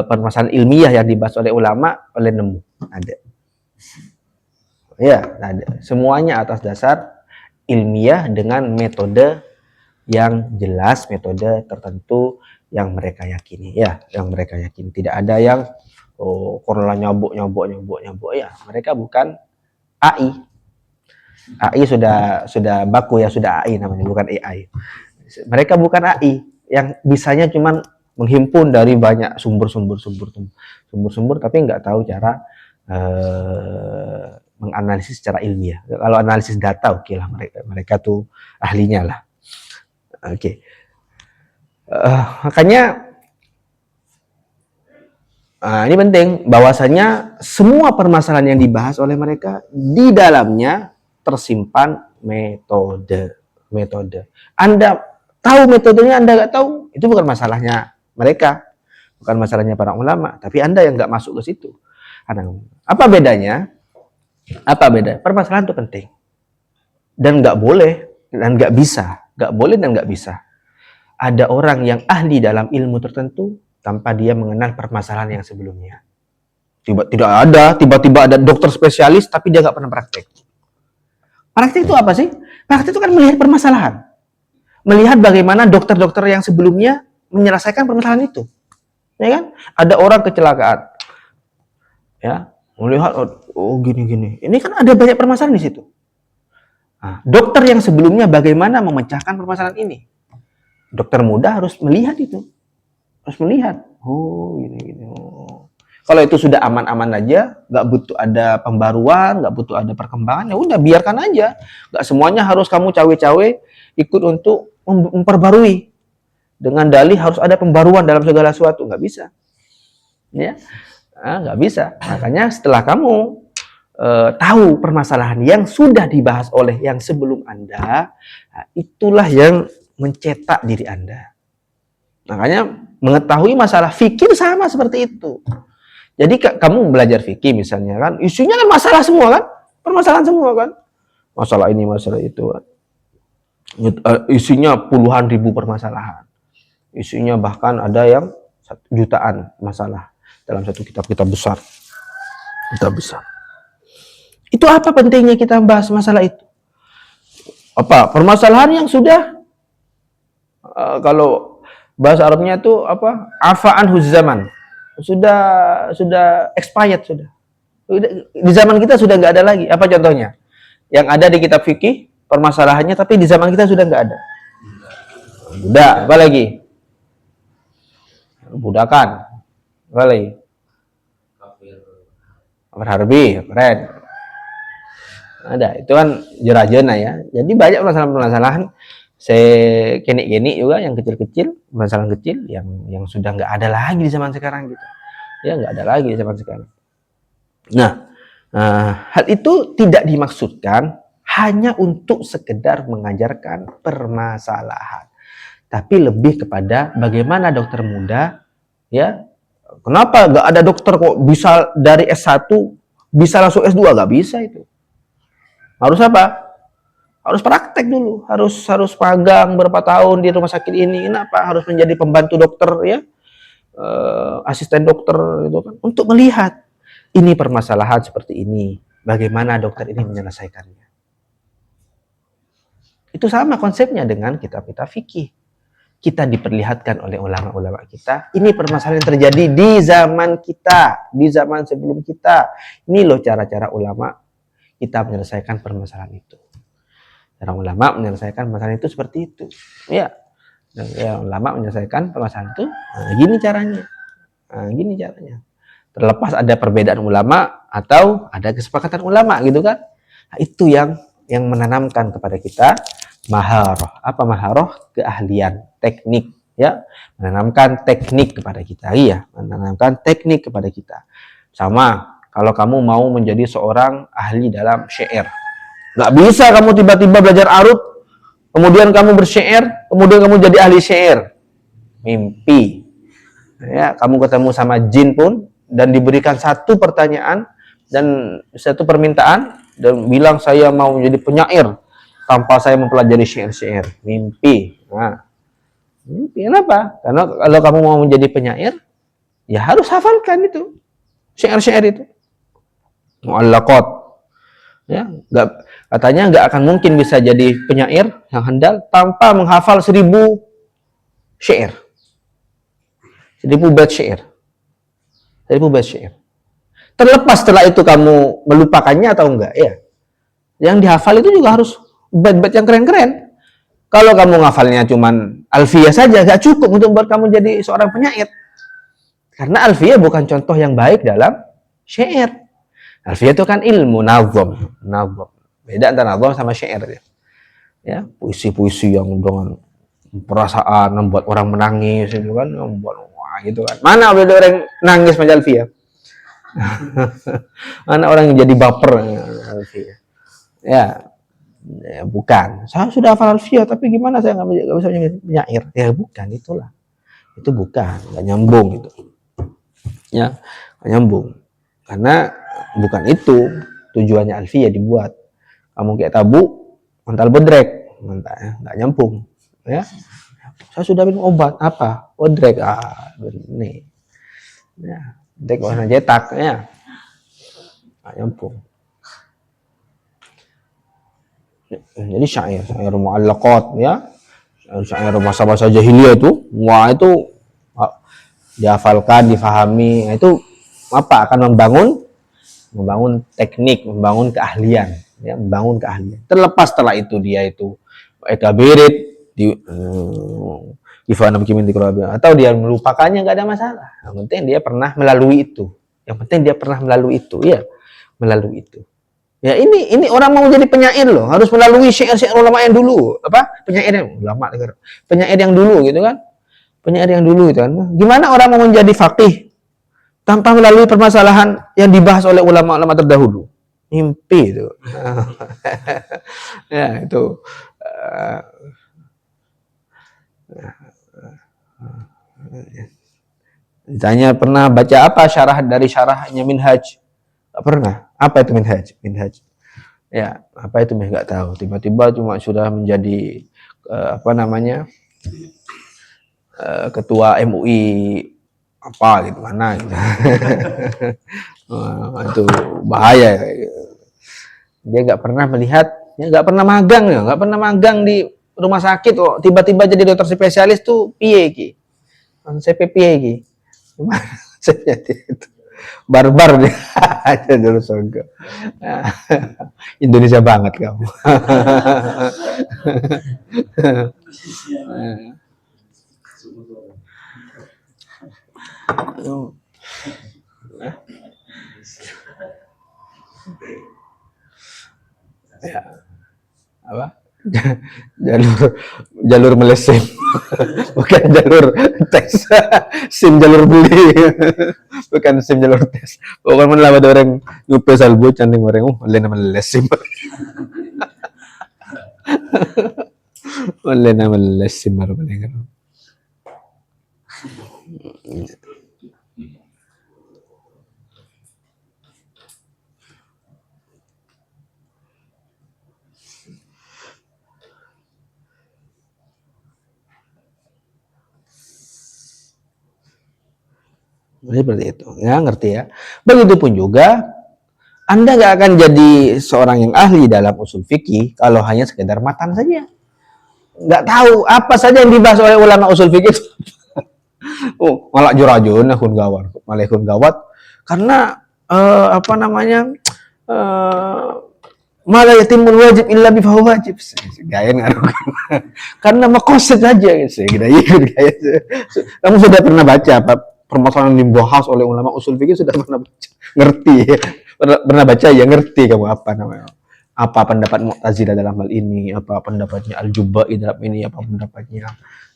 permasalahan ilmiah yang dibahas oleh ulama oleh nemu. Ada. Ya, ada. Semuanya atas dasar ilmiah dengan metode yang jelas, metode tertentu yang mereka yakini. Ya, yang mereka yakini. Tidak ada yang korla nyobok ya. Mereka bukan AI. AI sudah baku ya, sudah AI namanya, bukan AI. Mereka bukan AI yang bisanya cuman menghimpun dari banyak sumber-sumber tapi nggak tahu cara menganalisis secara ilmiah. Kalau analisis data oke lah, mereka tuh ahlinya lah. Oke. Makanya ini penting, bahwasanya semua permasalahan yang dibahas oleh mereka di dalamnya tersimpan metode. Anda tahu metodenya, Anda nggak tahu, itu bukan masalahnya mereka, bukan masalahnya para ulama, tapi Anda yang nggak masuk ke situ. Apa bedanya? Permasalahan itu penting dan nggak boleh dan nggak bisa, ada orang yang ahli dalam ilmu tertentu tanpa dia mengenal permasalahan yang sebelumnya. Tiba-tiba ada dokter spesialis tapi dia nggak pernah praktek. Praktek itu apa sih? Praktek itu kan melihat permasalahan, melihat bagaimana dokter-dokter yang sebelumnya menyelesaikan permasalahan itu. Ya kan? Ada orang kecelakaan, ya, melihat gini. Ini kan ada banyak permasalahan di situ. Nah, dokter yang sebelumnya bagaimana memecahkan permasalahan ini? Dokter muda harus melihat itu, gini. Kalau itu sudah aman-aman aja, nggak butuh ada pembaruan, nggak butuh ada perkembangan, ya udah biarkan aja. Nggak semuanya harus kamu cawe-cawe ikut untuk memperbarui dengan dalih harus ada pembaruan dalam segala sesuatu, nggak bisa. Ya, nggak bisa. Makanya setelah kamu tahu permasalahan yang sudah dibahas oleh yang sebelum Anda, itulah yang mencetak diri Anda. Makanya mengetahui masalah fikih sama seperti itu. Jadi kamu belajar fikih misalnya kan, isunya kan masalah semua kan, permasalahan semua kan, masalah ini masalah itu kan. Isinya puluhan ribu permasalahan, isinya bahkan ada yang jutaan masalah dalam satu kitab besar. Itu apa pentingnya kita bahas masalah itu? Apa permasalahan yang sudah kalau bahasa Arabnya itu apa? Afaan zaman. Sudah expired sudah. Di zaman kita sudah nggak ada lagi. Apa contohnya? Yang ada di kitab fikih permasalahannya, tapi di zaman kita sudah nggak ada. Budak, apa lagi? Budakan, apa lagi? Kafir harbi, keren. Ada, itu kan jerajena ya. Jadi banyak permasalahan-permasalahan kini juga yang kecil-kecil, masalah kecil yang sudah nggak ada lagi di zaman sekarang gitu. Ya nggak ada lagi di zaman sekarang. Nah, hal itu tidak dimaksudkan hanya untuk sekedar mengajarkan permasalahan, tapi lebih kepada bagaimana dokter muda, ya, kenapa nggak ada dokter kok bisa dari S1 bisa langsung S2? Nggak bisa itu. Harus apa? Harus praktek dulu, harus magang berapa tahun di rumah sakit ini. Kenapa harus menjadi pembantu dokter, ya, asisten dokter itu kan, untuk melihat ini permasalahan seperti ini, bagaimana dokter ini menyelesaikannya. Itu sama konsepnya dengan kitab-kitab fikih. Kita diperlihatkan oleh ulama-ulama kita, ini permasalahan yang terjadi di zaman kita, di zaman sebelum kita. Ini loh cara-cara ulama kita menyelesaikan permasalahan itu. Cara ulama menyelesaikan masalah itu seperti itu. Ya, ulama menyelesaikan permasalahan itu, nah, gini caranya. Nah, gini caranya. Terlepas ada perbedaan ulama atau ada kesepakatan ulama gitu kan. Nah, itu yang menanamkan kepada kita maharoh. Apa maharoh? Keahlian, teknik, ya. Menanamkan teknik kepada kita. Iya, menanamkan teknik kepada kita. Sama kalau kamu mau menjadi seorang ahli dalam syair. Nggak bisa kamu tiba-tiba belajar arut, kemudian kamu bersyair, kemudian kamu jadi ahli syair. Mimpi. Ya, kamu ketemu sama jin pun dan diberikan satu pertanyaan dan satu permintaan dan bilang saya mau menjadi penyair tanpa saya mempelajari syair-syair. Mimpi. Nah, mimpi kenapa? Karena kalau kamu mau menjadi penyair, ya harus hafalkan itu syair-syair itu. Mu'allaqat. Ya, katanya nggak akan mungkin bisa jadi penyair yang handal tanpa menghafal 1000 syair. 1000 bait syair. 1000 bait syair. Terlepas setelah itu kamu melupakannya atau enggak, ya. Yang dihafal itu juga harus bait-bait yang keren-keren. Kalau kamu ngafalnya cuman alfiyah saja, gak cukup untuk membuat kamu jadi seorang penyair. Karena alfiyah bukan contoh yang baik dalam syair. Alfiyah itu kan ilmu nazam. Beda antara nazam sama syair. Ya, puisi-puisi yang dengan perasaan membuat orang menangis itu kan, membuat wah gitu kan. Mana ada orang nangis macam alfiyah? Mana orang yang jadi baper alfiyah? Ya, bukan. Saya sudah hafal alfiyah, tapi gimana saya nggak bisa penyair? Ya bukan, itulah. Itu bukan, nggak nyambung gitu. Ya, nggak nyambung. Karena bukan itu tujuannya alfiyah dibuat. Kamu kayak tabu, mental bodrek, nggak nyambung. Ya, saya sudah minum obat apa? Bodrek, ini. Ya, bodrek warna cetak, ya, nggak nyambung. Jadi syair mu'allaqat, ya, syair masa-masa jahiliyah itu, wah itu dihafalkan, difahami, itu apa akan membangun teknik, membangun keahlian, ya, membangun keahlian. Terlepas setelah itu dia itu ekabirit di Ifana bikin atau dia melupakannya, nggak ada masalah. Yang penting dia pernah melalui itu. Yang penting dia pernah melalui itu, ya, melalui itu. Ya ini orang mau jadi penyair loh, harus melalui syair-syair ulama yang dulu, apa? Penyair yang ulama, penyair yang dulu gitu kan. Penyair yang dulu itu kan. Gimana orang mau menjadi faqih tanpa melalui permasalahan yang dibahas oleh ulama-ulama terdahulu? Mimpi itu. Ya, itu ditanya pernah baca apa syarah dari syarahnya Minhaj? Gak pernah. Apa itu Minhaj? Minhaj. Ya, apa itu Minhaj? Gak tahu. Tiba-tiba cuma sudah menjadi apa namanya? Ketua MUI apa gitu, mana gitu. Itu bahaya. Dia nggak pernah melihat, nggak pernah magang, ya, nggak pernah magang di rumah sakit kok. Tiba-tiba jadi dokter spesialis tuh piye ki? Konsepnya piye ki? Gimana konsepnya itu? Barbar dia aja dulu surga. Indonesia banget kamu. Ya, apa? jalur jalur melesim bukan jalur tes sim jalur beli bukan sim jalur tes pokoknya mana ada orang nyupe salbu cantik orang oleh nama lesim oleh nama lesim baru paling kan. Seperti itu ya, ngerti ya. Begitupun juga Anda nggak akan jadi seorang yang ahli dalam usul fikih kalau hanya sekedar matan saja. Nggak tahu apa saja yang dibahas oleh ulama usul fikih. Oh, malah jurajun akun gawat, malah akun gawat karena apa namanya eh malah yatimul wajib illa bi wajib. Gaya ngaruh. Karena makosid aja sih, gaya. Kamu sudah pernah baca apa permasalahan yang dibahas oleh ulama usul fikih sudah pernah baca, ngerti ya? Pernah baca ya, ngerti kamu apa namanya? Apa pendapat Mu'tazilah dalam hal ini, apa pendapatnya Al-Jubai dalam ini, apa pendapatnya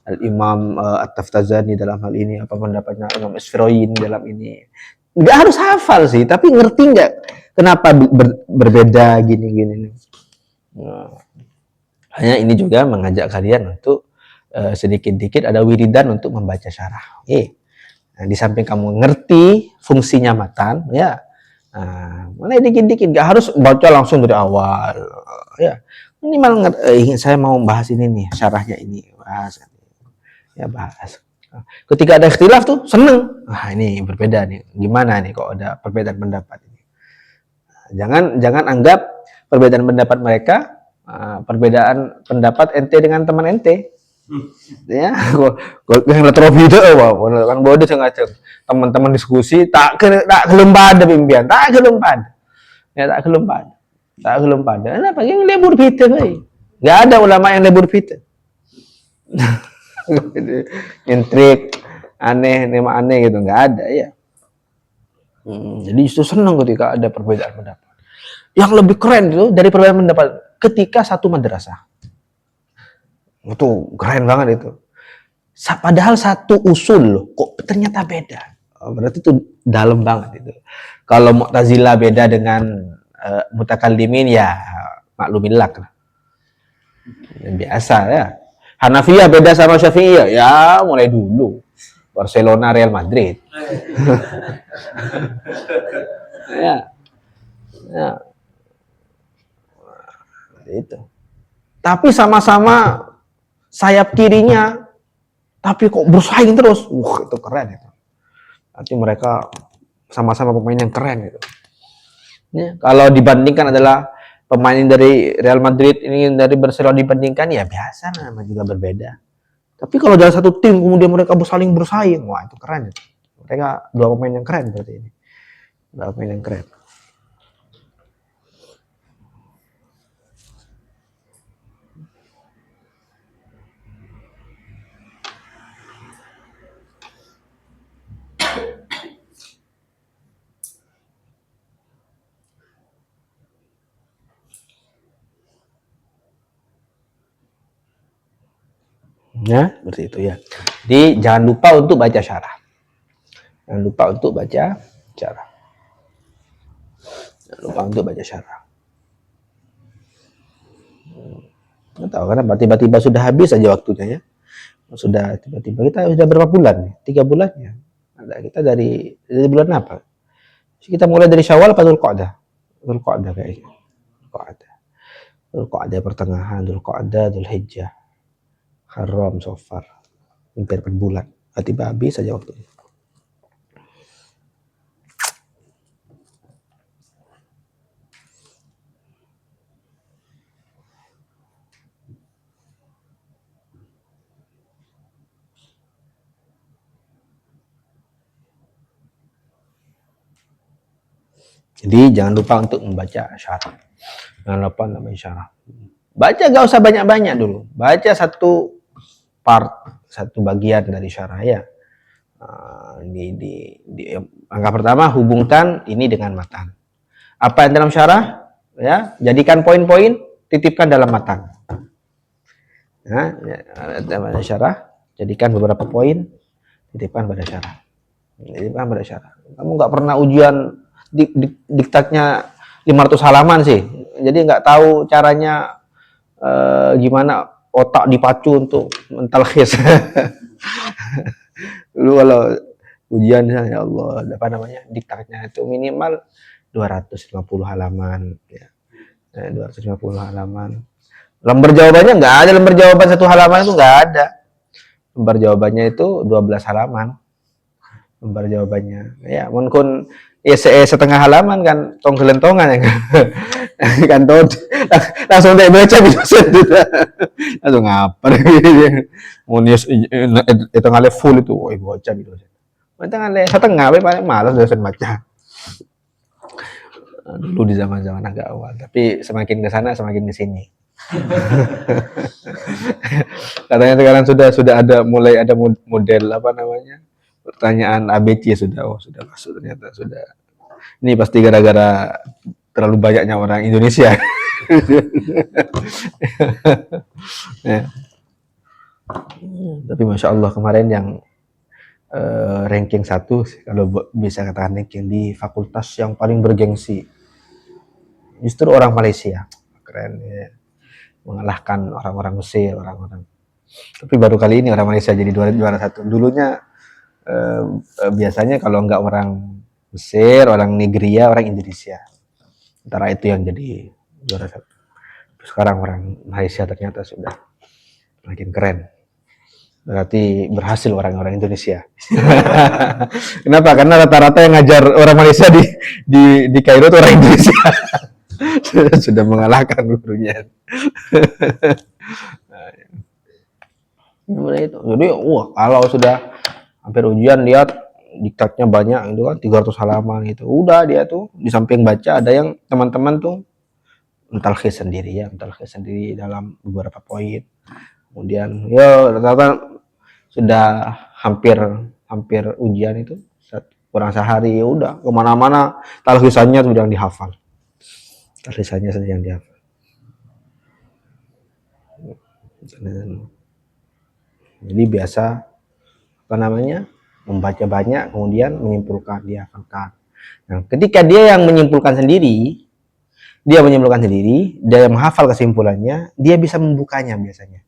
Al-Imam At-Taftazani dalam hal ini, apa pendapatnya Imam Isfiroin dalam ini. Nggak harus hafal sih, tapi ngerti nggak kenapa berbeda gini-gini. Nah, hanya ini juga mengajak kalian untuk sedikit-dikit ada wiridan untuk membaca syarah. Oke. Nah, di samping kamu ngerti fungsinya matan, ya, mulai dikit-dikit, nggak harus baca langsung dari awal, ya. Ini malah saya mau bahas ini nih, syarahnya ini, bahas, ya bahas. Ketika ada ikhtilaf tuh seneng, ini berbeda nih, gimana nih kok ada perbedaan pendapat ini. Jangan anggap perbedaan pendapat mereka perbedaan pendapat ente dengan teman ente. Ya, yang terlebih itu, kan bodoh ngaceng. Teman-teman diskusi tak kelempad pimpian, tak kelempad. Ya tak kelempad. Tak kelempad. Kenapa? Yang lebur pita euy. Enggak ada ulama yang lebur pita. Intrik aneh, nema aneh gitu enggak ada ya. Jadi justru senang ketika ada perbedaan pendapat. Yang lebih keren itu dari perbedaan pendapat ketika satu madrasah. Itu keren banget itu. Padahal satu usul loh, kok ternyata beda. Berarti itu dalam banget itu. Kalau Mu'tazilah beda dengan mutakallimin ya maklumillah lah. Biasa ya. Hanafiyah beda sama Syafi'iyah ya mulai dulu. Barcelona Real Madrid. Ya. Ya. Itu. Tapi sama-sama sayap kirinya, tapi kok bersaing terus. Itu keren itu. Nanti mereka sama-sama pemain yang keren gitu. Ya, kalau dibandingkan adalah pemain dari Real Madrid ini dari Barcelona dibandingkan ya biasa, namanya juga berbeda. Tapi kalau dalam satu tim kemudian mereka saling bersaing, wah itu keren itu. Mereka dua pemain yang keren berarti ini. Dua pemain yang keren. Ya, seperti itu ya. Jadi jangan lupa untuk baca syarah. Jangan lupa untuk baca syarah. Jangan lupa untuk baca syarah. Nggak tahu kenapa tiba-tiba sudah habis aja waktunya ya. Sudah tiba-tiba kita sudah berapa bulan nih? 3 bulan ya. Ada kita dari bulan apa? Kita mulai dari Syawal atau Dzulqa'dah? Dzulqa'dah kayaknya. Dzulqa'dah. Dzulqa'dah pertengahan, Dzulqa'dah, Dzulhijjah. Haram, Safar. Hampir 4 bulan. Tiba habis saja waktunya. Jadi jangan lupa untuk membaca syarah. Jangan lupa untuk membaca syarah. Baca gak usah banyak-banyak dulu. Baca satu part, satu bagian dari syarah ya. Di angka pertama hubungkan ini dengan matan. Apa yang dalam syarah? Ya, jadikan poin-poin, titipkan dalam matan. Nah, pada syarah, jadikan beberapa poin, titipkan pada syarah. Titipkan pada syarah. Kamu nggak pernah ujian diktatnya 500 halaman sih, jadi nggak tahu caranya gimana otak dipacu untuk mentalkhis. Dulu kalau ujian ya Allah, apa namanya, diktatnya itu minimal 250 halaman ya. 250 halaman. Lembar jawabannya nggak ada, lembar jawaban satu halaman itu nggak ada. Lembar jawabannya itu 12 halaman. Lembar jawabannya. Ya, mungkin setengah halaman kan tong kelentongan ya kan. Kan tuh langsung tak baca bisa sudah. Langsung ngapa mau nius itu ngale full itu, oh baca gitu. Kita ngale setengah paling malas dosen baca. Dulu di zaman-zaman agak awal, tapi semakin ke sana semakin ke sini. Katanya sekarang sudah ada mulai ada model apa namanya, pertanyaan ABC sudah masuk, ternyata sudah. Ini pasti gara-gara terlalu banyaknya orang Indonesia. Ya. Tapi masya Allah kemarin yang ranking 1, kalau bisa katakan ranking di fakultas yang paling bergengsi, justru orang Malaysia. Keren ya. Mengalahkan orang-orang Mesir, orang-orang. Tapi baru kali ini orang Malaysia jadi juara 1. Dulunya biasanya kalau nggak orang Mesir, orang Nigeria, orang Indonesia. Antara itu yang jadi juara 1. Sekarang orang Malaysia ternyata sudah makin keren. Berarti berhasil orang-orang Indonesia. Kenapa? Karena rata-rata yang ngajar orang Malaysia di Kairo itu orang Indonesia. Sudah mengalahkan gurunya. Jadi, kalau sudah hampir ujian lihat diktatnya banyak itu kan 300 halaman gitu. Udah dia tuh di samping baca ada yang teman-teman tuh mentalkhis sendiri dalam beberapa poin. Kemudian ya rata-rata sudah hampir ujian itu kurang sehari, ya udah kemana-mana talkhisannya sudah dihafal. Talkhisannya sudah yang dihafal. Jadi biasa apa namanya, membaca banyak kemudian menyimpulkan, dihafalkan. Nah, ketika dia yang menyimpulkan sendiri, dia menghafal kesimpulannya, dia bisa membukanya biasanya.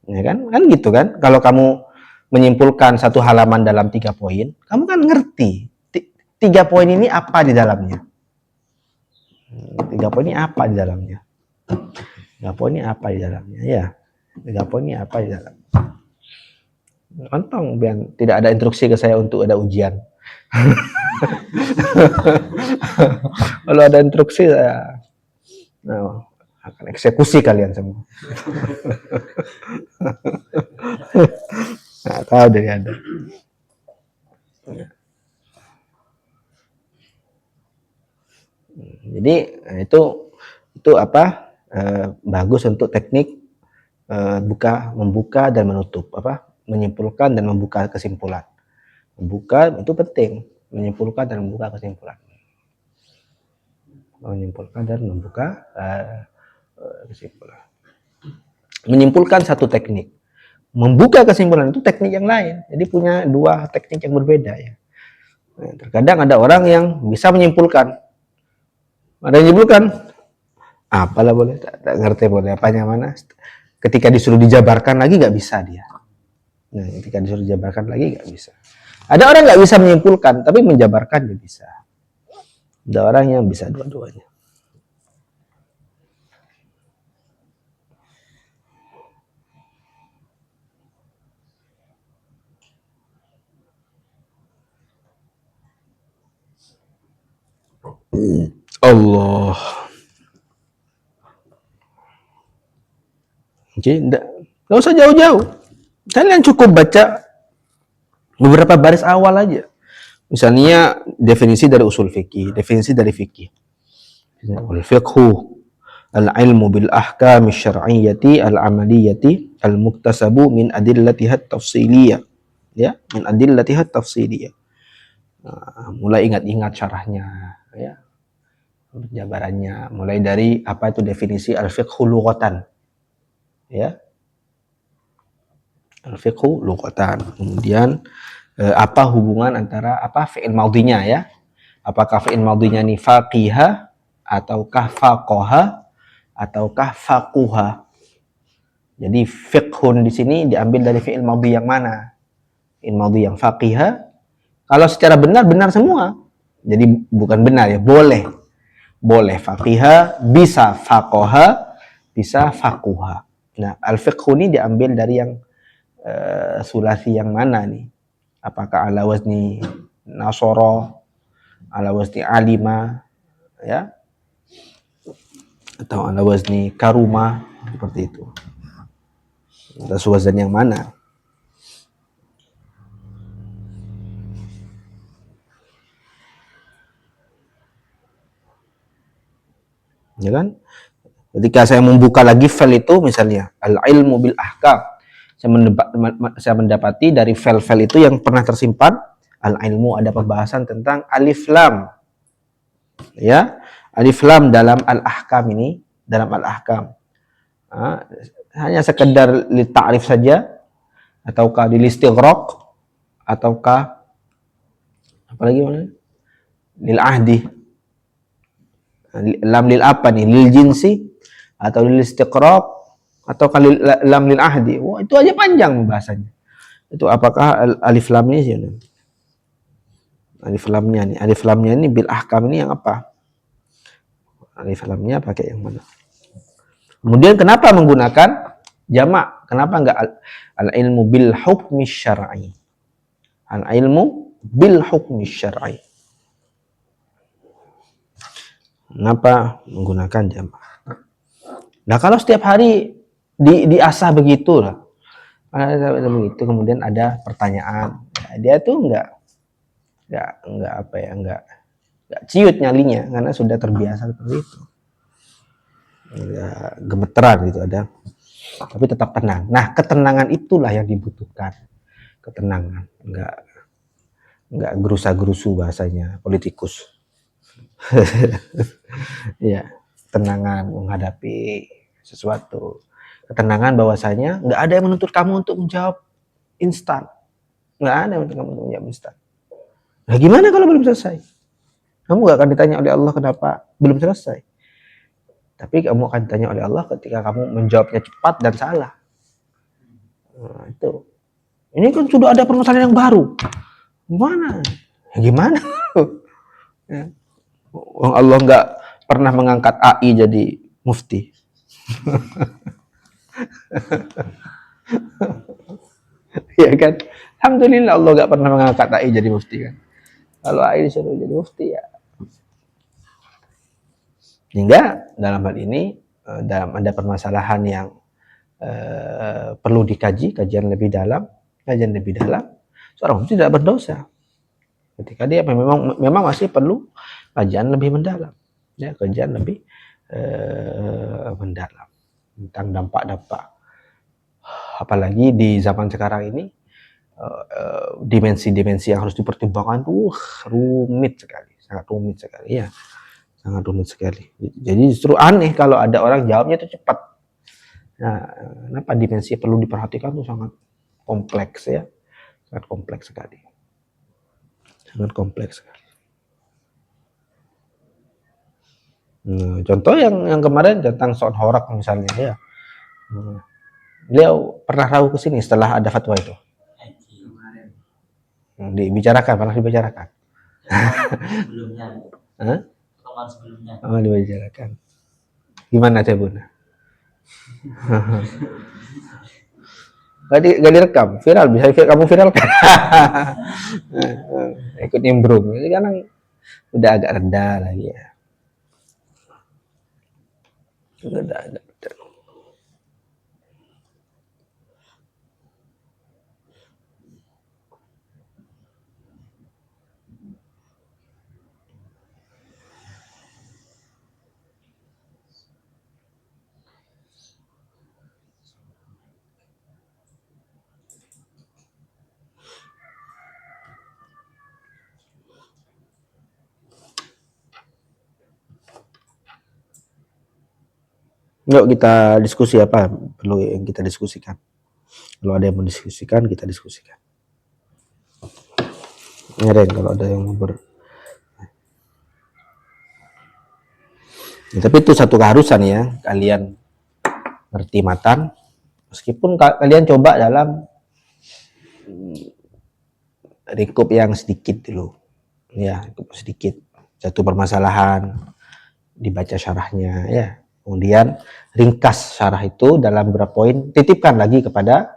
Ya kan gitu kan. Kalau kamu menyimpulkan satu halaman dalam 3 poin, kamu kan ngerti 3 poin ini apa di dalamnya. 3 poin ini apa di dalamnya. 3 poin ini apa di dalamnya ya. 3 poin ini apa di dalamnya. Untung biar tidak ada instruksi ke saya untuk ada ujian. Kalau ada instruksi saya akan eksekusi kalian semua. Nah, tahu dari ada. Jadi itu apa? Bagus untuk teknik membuka dan menutup, apa? Menyimpulkan dan membuka kesimpulan. Membuka itu penting, menyimpulkan dan membuka kesimpulan. Menyimpulkan dan membuka kesimpulan. Menyimpulkan satu teknik, membuka kesimpulan itu teknik yang lain. Jadi punya 2 teknik yang berbeda ya. Nah, terkadang ada orang yang bisa menyimpulkan, ada yang menyimpulkan, apalah boleh, tak ngerti boleh apanya mana. Ketika disuruh dijabarkan lagi nggak bisa dia. Nah, ketika disuruh dijabarkan lagi nggak bisa. Ada orang nggak bisa menyimpulkan, tapi menjabarkan dia bisa. Ada orang yang bisa dua-duanya. Allah. Jadi nggak usah jauh-jauh. Kalian cukup baca beberapa baris awal aja. Misalnya definisi dari usul fikih, definisi dari fikih. Al-fiqhu al-ilmu bil ahkam syar'iyyati al-amaliyati al-muktasabu min adillatiha tafsiliyah. Ya, min adillatiha tafsiliyah. Mulai ingat-ingat syarahnya, ya. Jabarannya mulai dari apa itu definisi al-fiqhu lughatan. Ya. Al-fiqhu lughatan. Kemudian apa hubungan antara fi'il madhinya ya? Apakah fi'il madhinya ini faqiha ataukah faqaha ataukah faquha? Jadi fiqhun di sini diambil dari fi'il madhi yang mana? Fi'il madhi yang faqiha. Kalau secara benar semua. Jadi bukan benar ya, boleh. Boleh faqiha, bisa faqaha, bisa faquha. Nah, al-fiqhu ini diambil dari yang sulasi yang mana nih? Apakah ala wazni nasoro, ala wazni alima, ya, atau ala wazni karuma, seperti itu. Atas wazan yang mana? Ya kan? Ketika saya membuka lagi file itu, misalnya al-ilmu bil ahkam, saya mendapati dari file-file itu yang pernah tersimpan al-ilmu, ada pembahasan tentang alif lam, ya, alif lam dalam al-ahkam ini, dalam al-ahkam. Hanya sekedar li ta'rif saja, ataukah di istighraq, ataukah apalagi mana? Lil ahdi. Lam lil apa nih? Lil jinsi atau lil istighraq atau lil lam lil ahdi. Wah, itu aja panjang pembahasannya. Itu apakah alif lam ini sih? Alif lamnya nih. Alif lamnya ini bil ahkam ini yang apa? Alif lamnya pakai yang mana? Kemudian kenapa menggunakan jamak? Kenapa enggak al-ilmu bil hukmi syar'i? Al-ilmu bil hukmi syar'i. Kenapa menggunakan jamak? Nah, kalau setiap hari diasah begitu lah. Begitu, kemudian ada pertanyaan. Nah, dia tuh enggak ciut nyalinya karena sudah terbiasa seperti itu. Ya, gemeteran gitu ada. Tapi tetap tenang. Nah, ketenangan itulah yang dibutuhkan. Ketenangan, enggak gerusa-gerusu bahasanya politikus. Ya, ketenangan menghadapi sesuatu. Ketenangan bahwasanya nggak ada yang menuntut kamu untuk menjawab instan. Nggak ada yang menuntut kamu untuk menjawab instan. Nah, gimana kalau belum selesai? Kamu nggak akan ditanya oleh Allah kenapa belum selesai. Tapi kamu akan ditanya oleh Allah ketika kamu menjawabnya cepat dan salah. Nah, itu. Ini kan sudah ada permasalahan yang baru. Gimana? Ya, gimana? Ya. Allah nggak pernah mengangkat AI jadi mufti. Ya kan? Alhamdulillah Allah nggak pernah mengangkat AI jadi mufti kan. Kalau AI disuruh jadi mufti ya. Sehingga dalam hal ini dalam ada permasalahan yang perlu dikaji, kajian lebih dalam, seorang mufti tidak berdosa. Ketika dia memang masih perlu kajian lebih mendalam, ya, kajian lebih mendalam tentang dampak-dampak. Apalagi di zaman sekarang ini dimensi-dimensi yang harus dipertimbangkan tuh rumit sekali, sangat rumit sekali ya, sangat rumit sekali. Jadi justru aneh kalau ada orang jawabnya itu cepat. Nah, kenapa dimensi perlu diperhatikan tuh sangat kompleks ya, sangat kompleks sekali, sangat kompleks sekali. Nah, contoh yang kemarin tentang soal horak misalnya ya, beliau pernah ragu ke sini setelah ada fatwa itu. Dibicarakan, pernah dibicarakan. Sebelumnya. Sebelumnya. Oh, dibicarakan. Gimana Cebuna? Gak direkam, viral, bisa kamu viralkan. Ikut nimbrung, ini kan udah agak rendah lagi ya. Udah agak. Yuk kita diskusi apa perlu yang kita diskusikan. Kalau ada yang mau diskusikan, kita diskusikan. Ya, Ren, kalau ada yang mau ya, tapi itu satu keharusan ya, kalian ngerti matan, meskipun kalian coba dalam lingkup yang sedikit dulu. Ya, sedikit. Satu permasalahan, dibaca syarahnya, ya. Kemudian ringkas syarah itu dalam beberapa poin, titipkan lagi kepada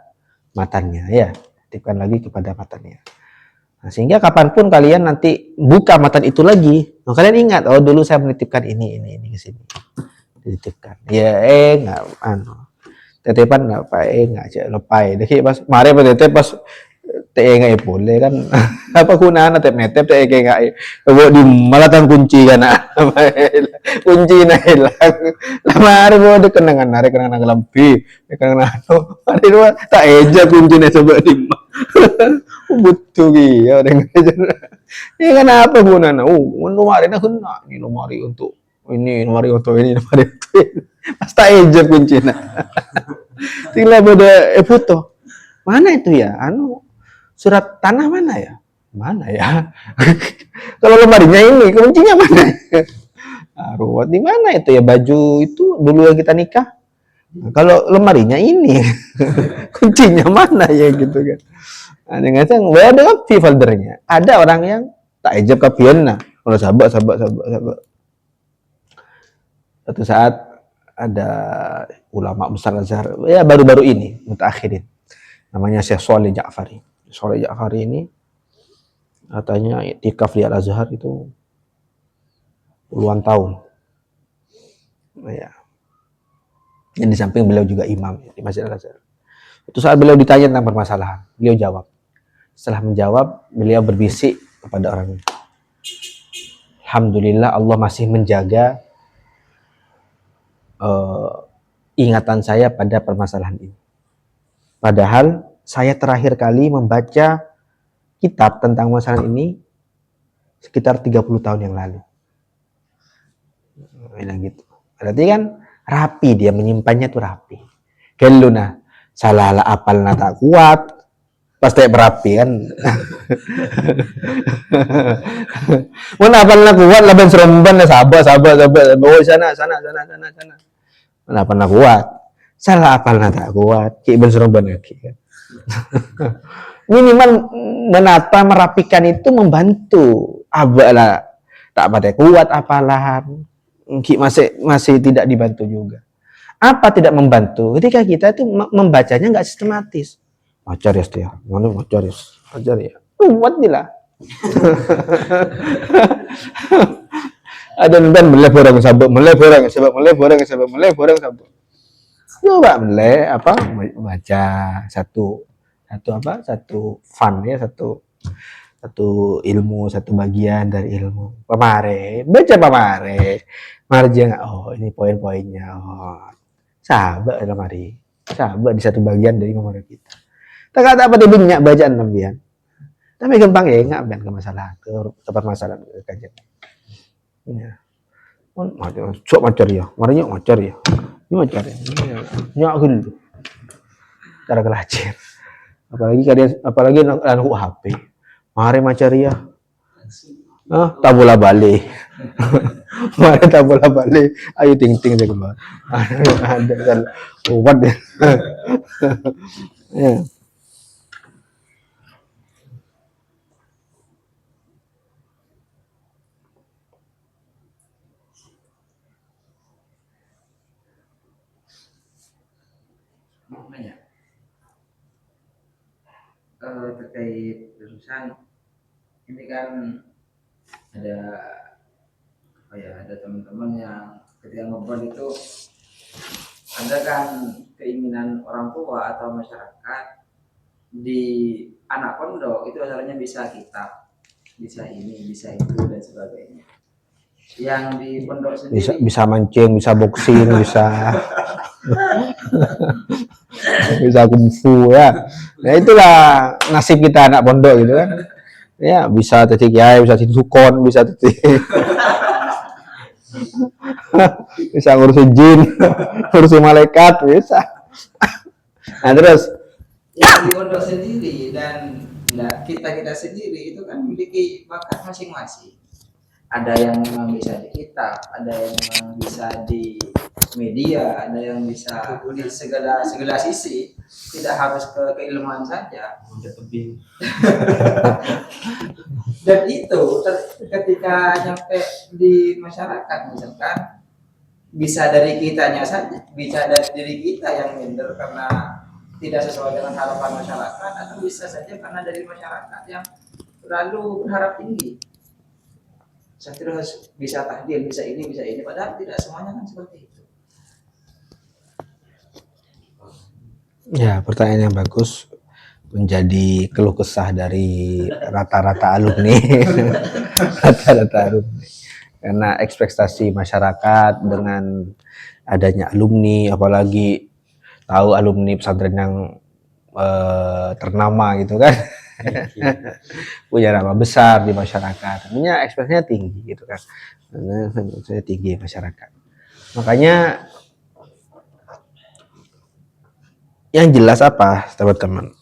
matannya, ya. Titipkan lagi kepada matannya. Nah, sehingga kapanpun kalian nanti buka matan itu lagi, kalian ingat, oh dulu saya menitipkan ini ke sini. Dititipkan. Ya, enggak, titipan apa, enggak, cek lepai. Jadi pas, mari pas titip pas, enggak boleh kan. Apa gunaan netep enggak, bawa di malatan kunci kan, kunci na hilang. Lama hari bawa di kenangan lebih, kenangan hari dua tak eja kunci na coba di butuh ya dengan ya kan apa gunanya? Lemari nak kena ini lemari untuk ini pasti aja kuncinya. Tinggal beda foto mana itu ya, surat tanah mana ya kalau lemarinya ini kuncinya mana ruwet di mana itu ya, baju itu dulu yang kita nikah, kalau lemarinya ini kuncinya mana ya gitu kan. Nah, dengan saya ada kan foldernya. Ada orang yang tak ejab kapian nah. Kalau sahabat. Suatu saat ada ulama besar Azhar, ya baru-baru ini, mutakhirin. Namanya Syekh Shalih Ja'fari. Shalih Ja'fari ini katanya iktikaf di Al-Azhar itu puluhan tahun. Ya. Yang di samping beliau juga imam di Masjid Al-Azhar. Itu saat beliau ditanya tentang permasalahan, beliau jawab. Setelah menjawab, beliau berbisik kepada orang itu. Alhamdulillah Allah masih menjaga ingatan saya pada permasalahan ini. Padahal saya terakhir kali membaca kitab tentang masalah ini sekitar 30 tahun yang lalu. Bilang gitu. Berarti kan rapi, dia menyimpannya tuh rapi. Kalau nah salah apalna tak kuat, pasti berapi kan. Mana apalna kuat laban seremban lah sabar. Oh sana. Mana apalna kuat, salah apalna tak kuat, ki ben seremban lagi kan. Minimal menata merapikan itu membantu. Abalah tak pada kuat apalahan, ki masih tidak dibantu juga. Apa tidak membantu? Ketika kita itu membacanya nggak sistematis. Ajar ya, mana ajar ya. Buat lah. Ada dan meleh orang sabuk. Coba meleh apa? Baca satu fun ya, satu ilmu, satu bagian dari ilmu. Baca pamare. Marja nggak? Oh ini poin-poinnya. Oh sahabat dalam hari. Sahabat di satu bagian dari memori kita. Tak kata apa dia banyak bacaan nambian. Tapi gampang ya enggak ben ke masalah, ke permasalahan kajian. Ya. Sok macar ya. Marinya macar ya. Ini macar ya. Nyak dulu. Cara kelacir. Apalagi anak HP. Mari macar ya. Tak bola balik. Mari tak bola balik. Ayo ting saya kembali. Ada kan kuat ya. Ya. Terkait jurusan ini kan ada teman-teman yang ketika ngobrol itu ada kan keinginan orang tua atau masyarakat di anak pondok itu asalnya bisa kitab, bisa ini, bisa itu dan sebagainya. Yang di pondok sendiri bisa mancing, bisa boxing, bisa kungfu ya. Nah itulah nasib kita anak pondok gitu kan. Ya bisa titik kiai, bisa titik sukon, bisa titik bisa ngurusin jin, ngurusin malaikat, bisa. Nah terus ya di pondok sendiri, dan kita sendiri itu kan memiliki bakat masing-masing. Ada yang memang bisa di kitab, ada yang memang bisa di media, ada yang bisa di segala segala sisi, tidak harus ke keilmuan saja. Dan itu ketika nyampe di masyarakat misalkan, bisa dari kitanya saja, bisa dari diri kita yang minder karena tidak sesuai dengan harapan masyarakat, atau bisa saja karena dari masyarakat yang terlalu berharap tinggi. Saya harus bisa tahlil, bisa ini, padahal tidak semuanya kan seperti itu. Ya, pertanyaan yang bagus, menjadi keluh kesah dari rata-rata alumni. Rata-rata alumni. Karena ekspektasi masyarakat dengan adanya alumni, apalagi tahu alumni pesantren yang ternama gitu kan. Punya nama besar di masyarakat, tentunya ekspektasinya tinggi gitu kan. Ekspektasinya tinggi masyarakat. Makanya yang jelas apa, teman-teman?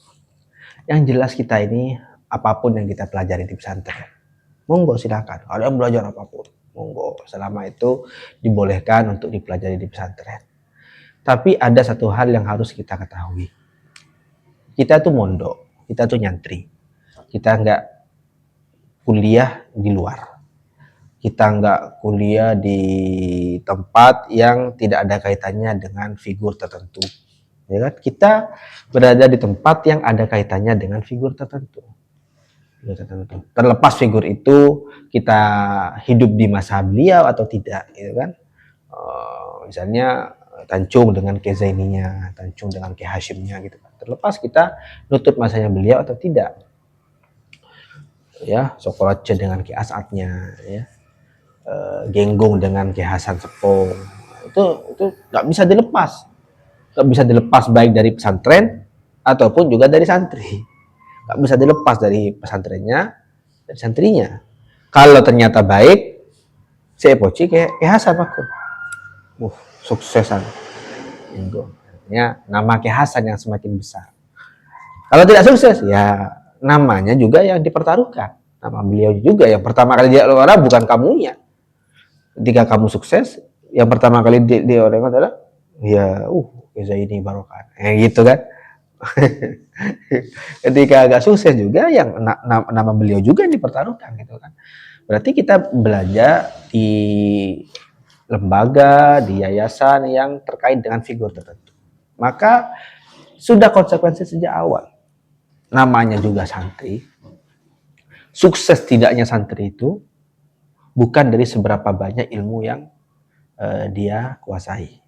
Yang jelas kita ini, apapun yang kita pelajari di pesantren, monggo silakan. Kalian belajar apapun, monggo. Selama itu dibolehkan untuk dipelajari di pesantren. Tapi ada satu hal yang harus kita ketahui. Kita tuh mondok, kita tuh nyantri. Kita nggak kuliah di luar. Kita nggak kuliah di tempat yang tidak ada kaitannya dengan figur tertentu. Ya kan? Kita berada di tempat yang ada kaitannya dengan figur tertentu. Terlepas figur itu kita hidup di masa beliau atau tidak, gitu kan? Misalnya Tancung dengan Ki Zaininya, Tancung dengan Ki Hashimnya, gitu kan. Terlepas kita nutut masanya beliau atau tidak. Ya, Sokoratje dengan Ki As'adnya, ya. Genggong dengan Ki Hasan Sepo. Itu nggak bisa dilepas. Nggak bisa dilepas baik dari pesantren ataupun juga dari santri. Nggak bisa dilepas dari pesantrennya, dari santrinya. Kalau ternyata baik, saya poci kayak Hasan aku. Suksesan. Ya, nama Ki Hasan yang semakin besar. Kalau tidak sukses, ya namanya juga yang dipertaruhkan. Nama beliau juga yang pertama kali dia orang bukan kamunya. Ketika kamu sukses, yang pertama kali dia orang adalah ya Zaini Barokah. Gitu kan. Ketika agak sukses juga yang nama beliau juga yang dipertaruhkan gitu kan. Berarti kita belajar di lembaga, di yayasan yang terkait dengan figur tertentu. Maka sudah konsekuensi sejak awal. Namanya juga santri. Sukses tidaknya santri itu bukan dari seberapa banyak ilmu yang dia kuasai.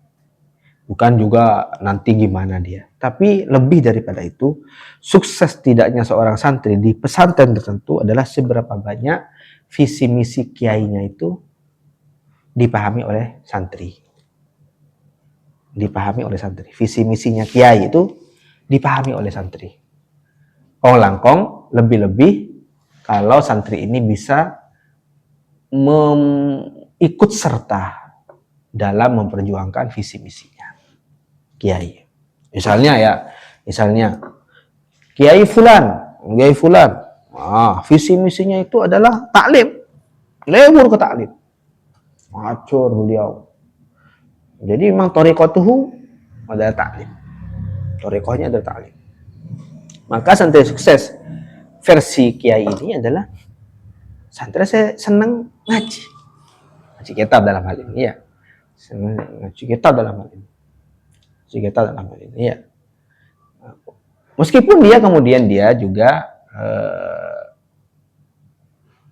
Bukan juga nanti gimana dia. Tapi lebih daripada itu, sukses tidaknya seorang santri di pesantren tertentu adalah seberapa banyak visi misi kiainya itu dipahami oleh santri. Dipahami oleh santri. Visi misinya kiai itu dipahami oleh santri. Kong langkong, lebih-lebih kalau santri ini bisa ikut serta dalam memperjuangkan visi misinya kiai. Misalnya Kiai Fulan, visi misinya itu adalah taklim, lebur ke taklim, macur beliau. Jadi memang thariqatuhu adalah taklim, thariqahnya adalah taklim. Maka santri sukses versi kiai ini adalah santri saya senang ngaji kitab dalam hal ini, ya. Ngaji kitab dalam hal ini. Ya. Meskipun dia kemudian juga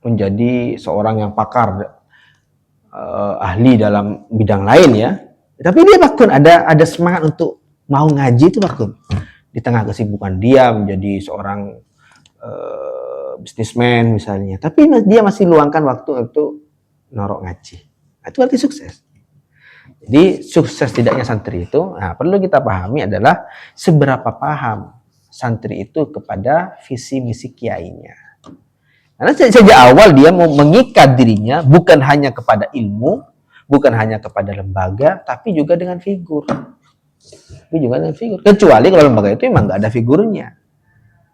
menjadi seorang yang pakar, ahli dalam bidang lain, ya. Tapi dia bahkan ada semangat untuk mau ngaji itu bahkan di tengah kesibukan dia menjadi seorang bisnismen misalnya. Tapi dia masih luangkan waktu untuk norok ngaji. Itu berarti sukses. Jadi sukses tidaknya santri itu, perlu kita pahami adalah seberapa paham santri itu kepada visi misi kiainya. Karena sejak awal dia mau mengikat dirinya bukan hanya kepada ilmu, bukan hanya kepada lembaga, tapi juga dengan figur. Tapi juga ada figur. Kecuali kalau lembaga itu memang nggak ada figurnya.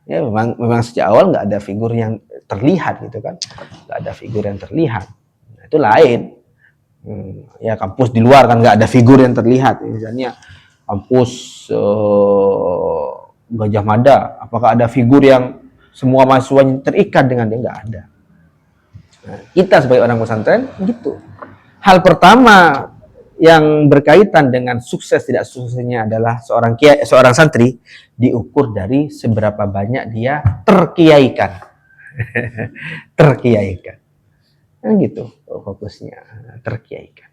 Ya memang sejak awal nggak ada figur yang terlihat gitu kan, nggak ada figur yang terlihat. Nah, itu lain. Ya kampus di luar kan nggak ada figur yang terlihat. Misalnya kampus Gajah Mada, apakah ada figur yang semua mahasiswa terikat dengan dia? Nggak ada. Nah, kita sebagai orang pesantren gitu. Hal pertama yang berkaitan dengan sukses tidak suksesnya adalah seorang santri diukur dari seberapa banyak dia terkiaikan. Terkiaikan. Kan gitu fokusnya, terkiaikan.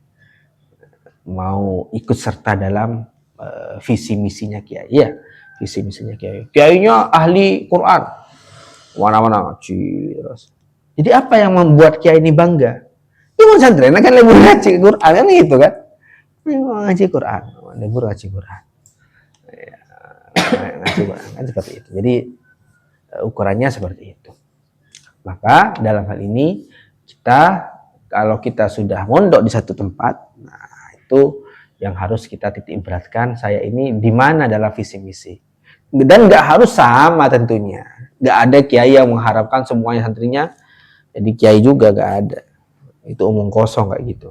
Mau ikut serta dalam visi misinya kiai. Ya, visi misinya kiai. Kiainya ahli Quran. Mana-mana ngaji terus. Jadi apa yang membuat kiai ini bangga? Ya pesantren kan lebih ngaji Quran kan gitu kan. Ngaji Quran, libur ngaji Quran. Ya, ngaji Quran kan seperti itu. Jadi ukurannya seperti itu. Maka dalam hal ini kalau kita sudah mondok di satu tempat, nah itu yang harus kita titik beratkan, saya ini di mana dalam visi misi. Dan nggak harus sama tentunya. Nggak ada kiai yang mengharapkan semuanya santrinya jadi kiai juga, nggak ada. Itu omong kosong kayak gitu.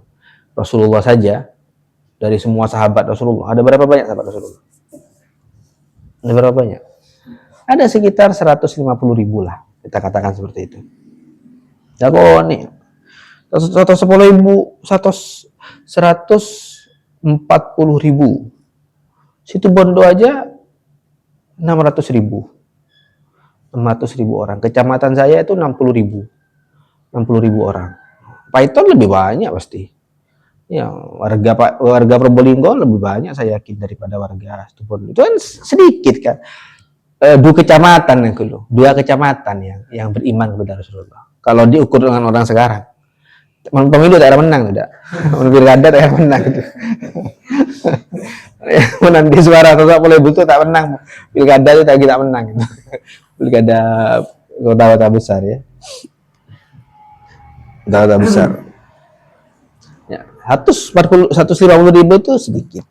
Rasulullah saja dari semua sahabat Rasulullah, ada berapa banyak sahabat Rasulullah? Ada berapa banyak? Ada sekitar 150.000 lah, kita katakan seperti itu. Ya kok nih 140.000, 140.000. Situ Bondo aja 600.000. 600.000 orang. Kecamatan saya itu 60.000 orang. Python lebih banyak pasti. Ya, warga Probolinggo lebih banyak saya yakin daripada warga Situbondo. Itu kan sedikit kan. 2 kecamatan yang dulu, 2 kecamatan yang beriman kepada Rasulullah. Kalau diukur dengan orang sekarang, pemilu tak ada menang tidak. Pilkada tak ada menang gitu. Nanti suara tetap boleh butuh tak menang. Pilkada itu tak kita menang gitu. Pilkada kota-kota besar ya. Kota besar. Ya, 150.000 itu sedikit.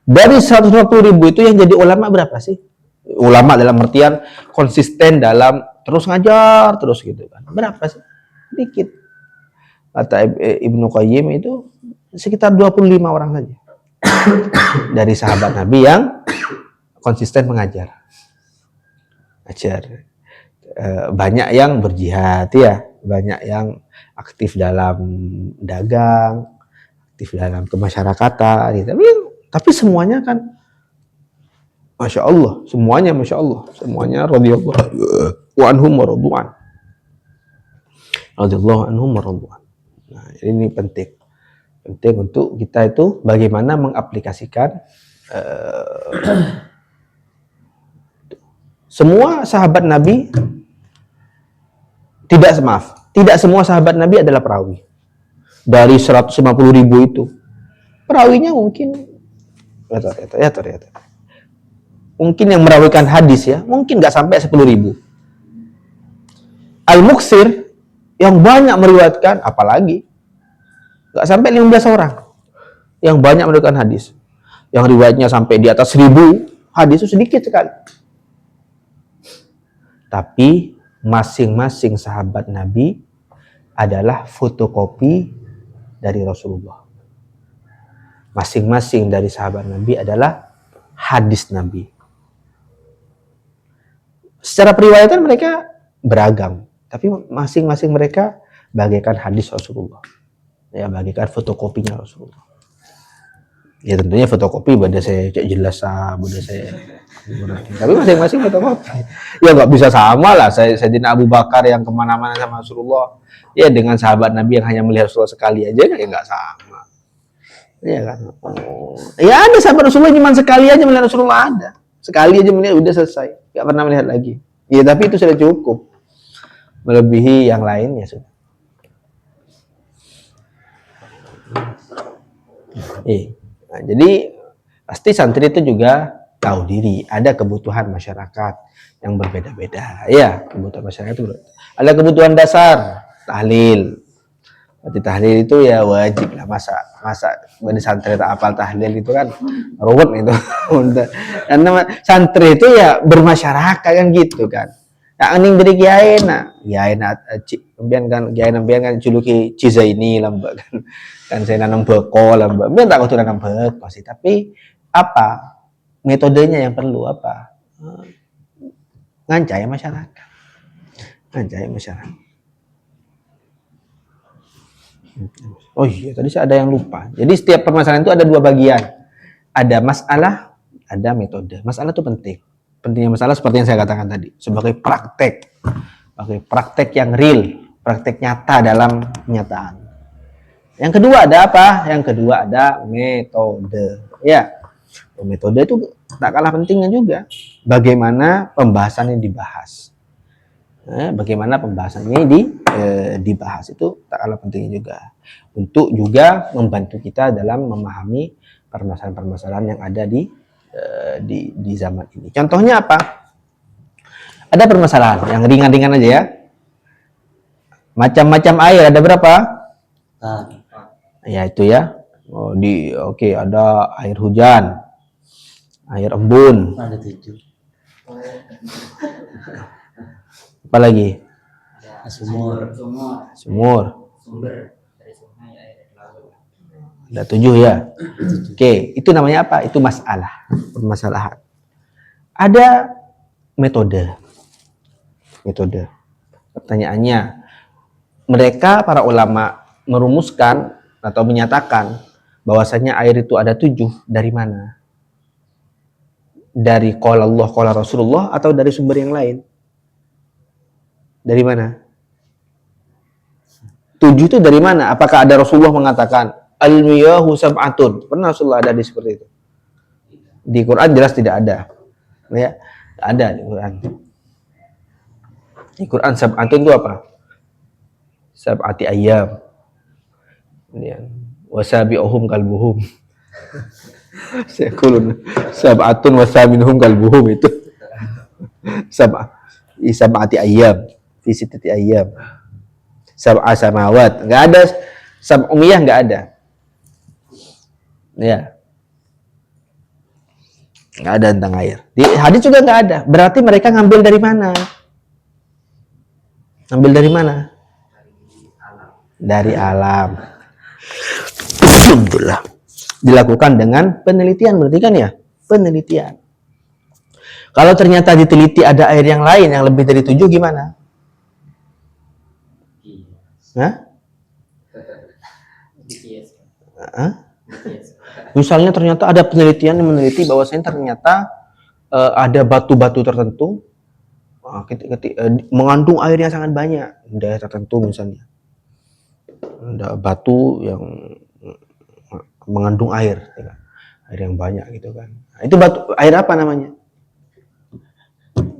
Dari 150.000 itu yang jadi ulama berapa sih? Ulama dalam artian konsisten dalam terus ngajar terus gitu kan. Berapa sih? Sedikit. Kata Ibnu Qayyim itu sekitar 25 orang saja. Dari sahabat Nabi yang konsisten mengajar. Banyak yang berjihad ya, banyak yang aktif dalam dagang, aktif dalam kemasyarakatan gitu. Tapi semuanya kan Masya Allah, semuanya Masya Allah, semuanya radhiyallahu anhum wa radwan. Radhiyallahu anhum wa radwan. Nah, ini penting untuk kita itu bagaimana mengaplikasikan semua sahabat Nabi. Tidak semua sahabat Nabi adalah perawi. Dari 150.000 itu, perawinya mungkin mungkin yang merawikan hadis ya, mungkin nggak sampai 10.000. Al-Muksir yang banyak meriwayatkan, apalagi nggak sampai 15 orang yang banyak meriwayatkan hadis. Yang riwayatnya sampai di atas 1.000 hadis itu sedikit sekali. Tapi masing-masing sahabat Nabi adalah fotokopi dari Rasulullah. Masing-masing dari sahabat Nabi adalah hadis Nabi. Secara periwayatan mereka beragam, tapi masing-masing mereka bagaikan hadis Rasulullah. Ya, bagaikan fotokopinya Rasulullah. Ya tentunya fotokopi pada saya cek jelas pada saya. Tapi masing-masing fotokopi. Ya nggak bisa sama lah. Sayyidina Abu Bakar yang kemana-mana sama Rasulullah, ya dengan sahabat Nabi yang hanya melihat Rasulullah sekali aja, ya nggak sama. Ya kan. Ya ada sahabat Rasulullah cuma sekali aja melihat Rasulullah, ada. Sekali aja melihat udah selesai, nggak pernah melihat lagi. Ya tapi itu sudah cukup. Melebihi yang lainnya sudah. Nah, jadi pasti santri itu juga tahu diri, ada kebutuhan masyarakat yang berbeda-beda. Ya, kebutuhan masyarakat itu ada kebutuhan dasar, tahlil, Berarti tahlil itu ya wajib lah, masa bagi santri tak apal tahlil itu kan ruwet itu. Karena santri itu ya bermasyarakat kan gitu kan. Ya aning dari kiai nambian kan juluki Cizaini lambak kan saya nanam beko lambak. Biar tak kudu nanam beko sih, tapi apa metodenya yang perlu apa? Ngancai masyarakat. Ngancai masyarakat. Oh iya, tadi saya ada yang lupa. Jadi setiap permasalahan itu ada dua bagian. Ada masalah, ada metode. Masalah itu penting. Pentingnya masalah seperti yang saya katakan tadi, sebagai praktek. Sebagai praktek yang real, praktek nyata dalam kenyataan. Yang kedua ada apa? Yang kedua ada metode. Ya, metode itu tak kalah pentingnya juga. Bagaimana pembahasannya dibahas. Bagaimana pembahasan ini dibahas itu tak kalah pentingnya juga, untuk juga membantu kita dalam memahami permasalahan-permasalahan yang ada di zaman ini. Contohnya apa? Ada permasalahan yang ringan-ringan aja ya. Macam-macam air ada berapa? Ya itu ya. Oke, ada air hujan, air embun. Ada 7. Apalagi? Sumur. Sumber dari sungai, air laut. Ada 7 ya. Oke, itu namanya apa? Itu masalah, permasalahan. Ada metode. Pertanyaannya, mereka para ulama merumuskan atau menyatakan bahwasanya air itu ada 7 dari mana? Dari qala Allah, qala Rasulullah, atau dari sumber yang lain? Dari mana? 7 itu dari mana? Apakah ada Rasulullah mengatakan al-miyahu sab'atun? Pernah Rasulullah ada di seperti itu? Di Quran jelas tidak ada. Ya, ada di Quran. Di Quran sab'atun itu apa? Sab'ati ayyam. Kemudian wasabi'uhum kalbuhum. Sekulun sab'atun wasabi'uhum kalbuhum itu. Sab'ati ayyam. Fi sittati ayyam. Sab'a samawat. Enggak ada sab'umiyah, enggak ada. Ya. Enggak ada tentang air. Di hadis juga enggak ada. Berarti mereka ngambil dari mana? Ngambil dari mana? Dari alam. Alhamdulillah. Dilakukan dengan penelitian, berarti kan ya? Penelitian. Kalau ternyata diteliti ada air yang lain yang lebih dari 7 gimana? Hah? Misalnya ternyata ada penelitian yang meneliti bahwasanya ternyata ada batu-batu tertentu mengandung air yang sangat banyak di daerah tertentu, misalnya ada batu yang mengandung air yang banyak gitu kan. Itu batu air apa namanya?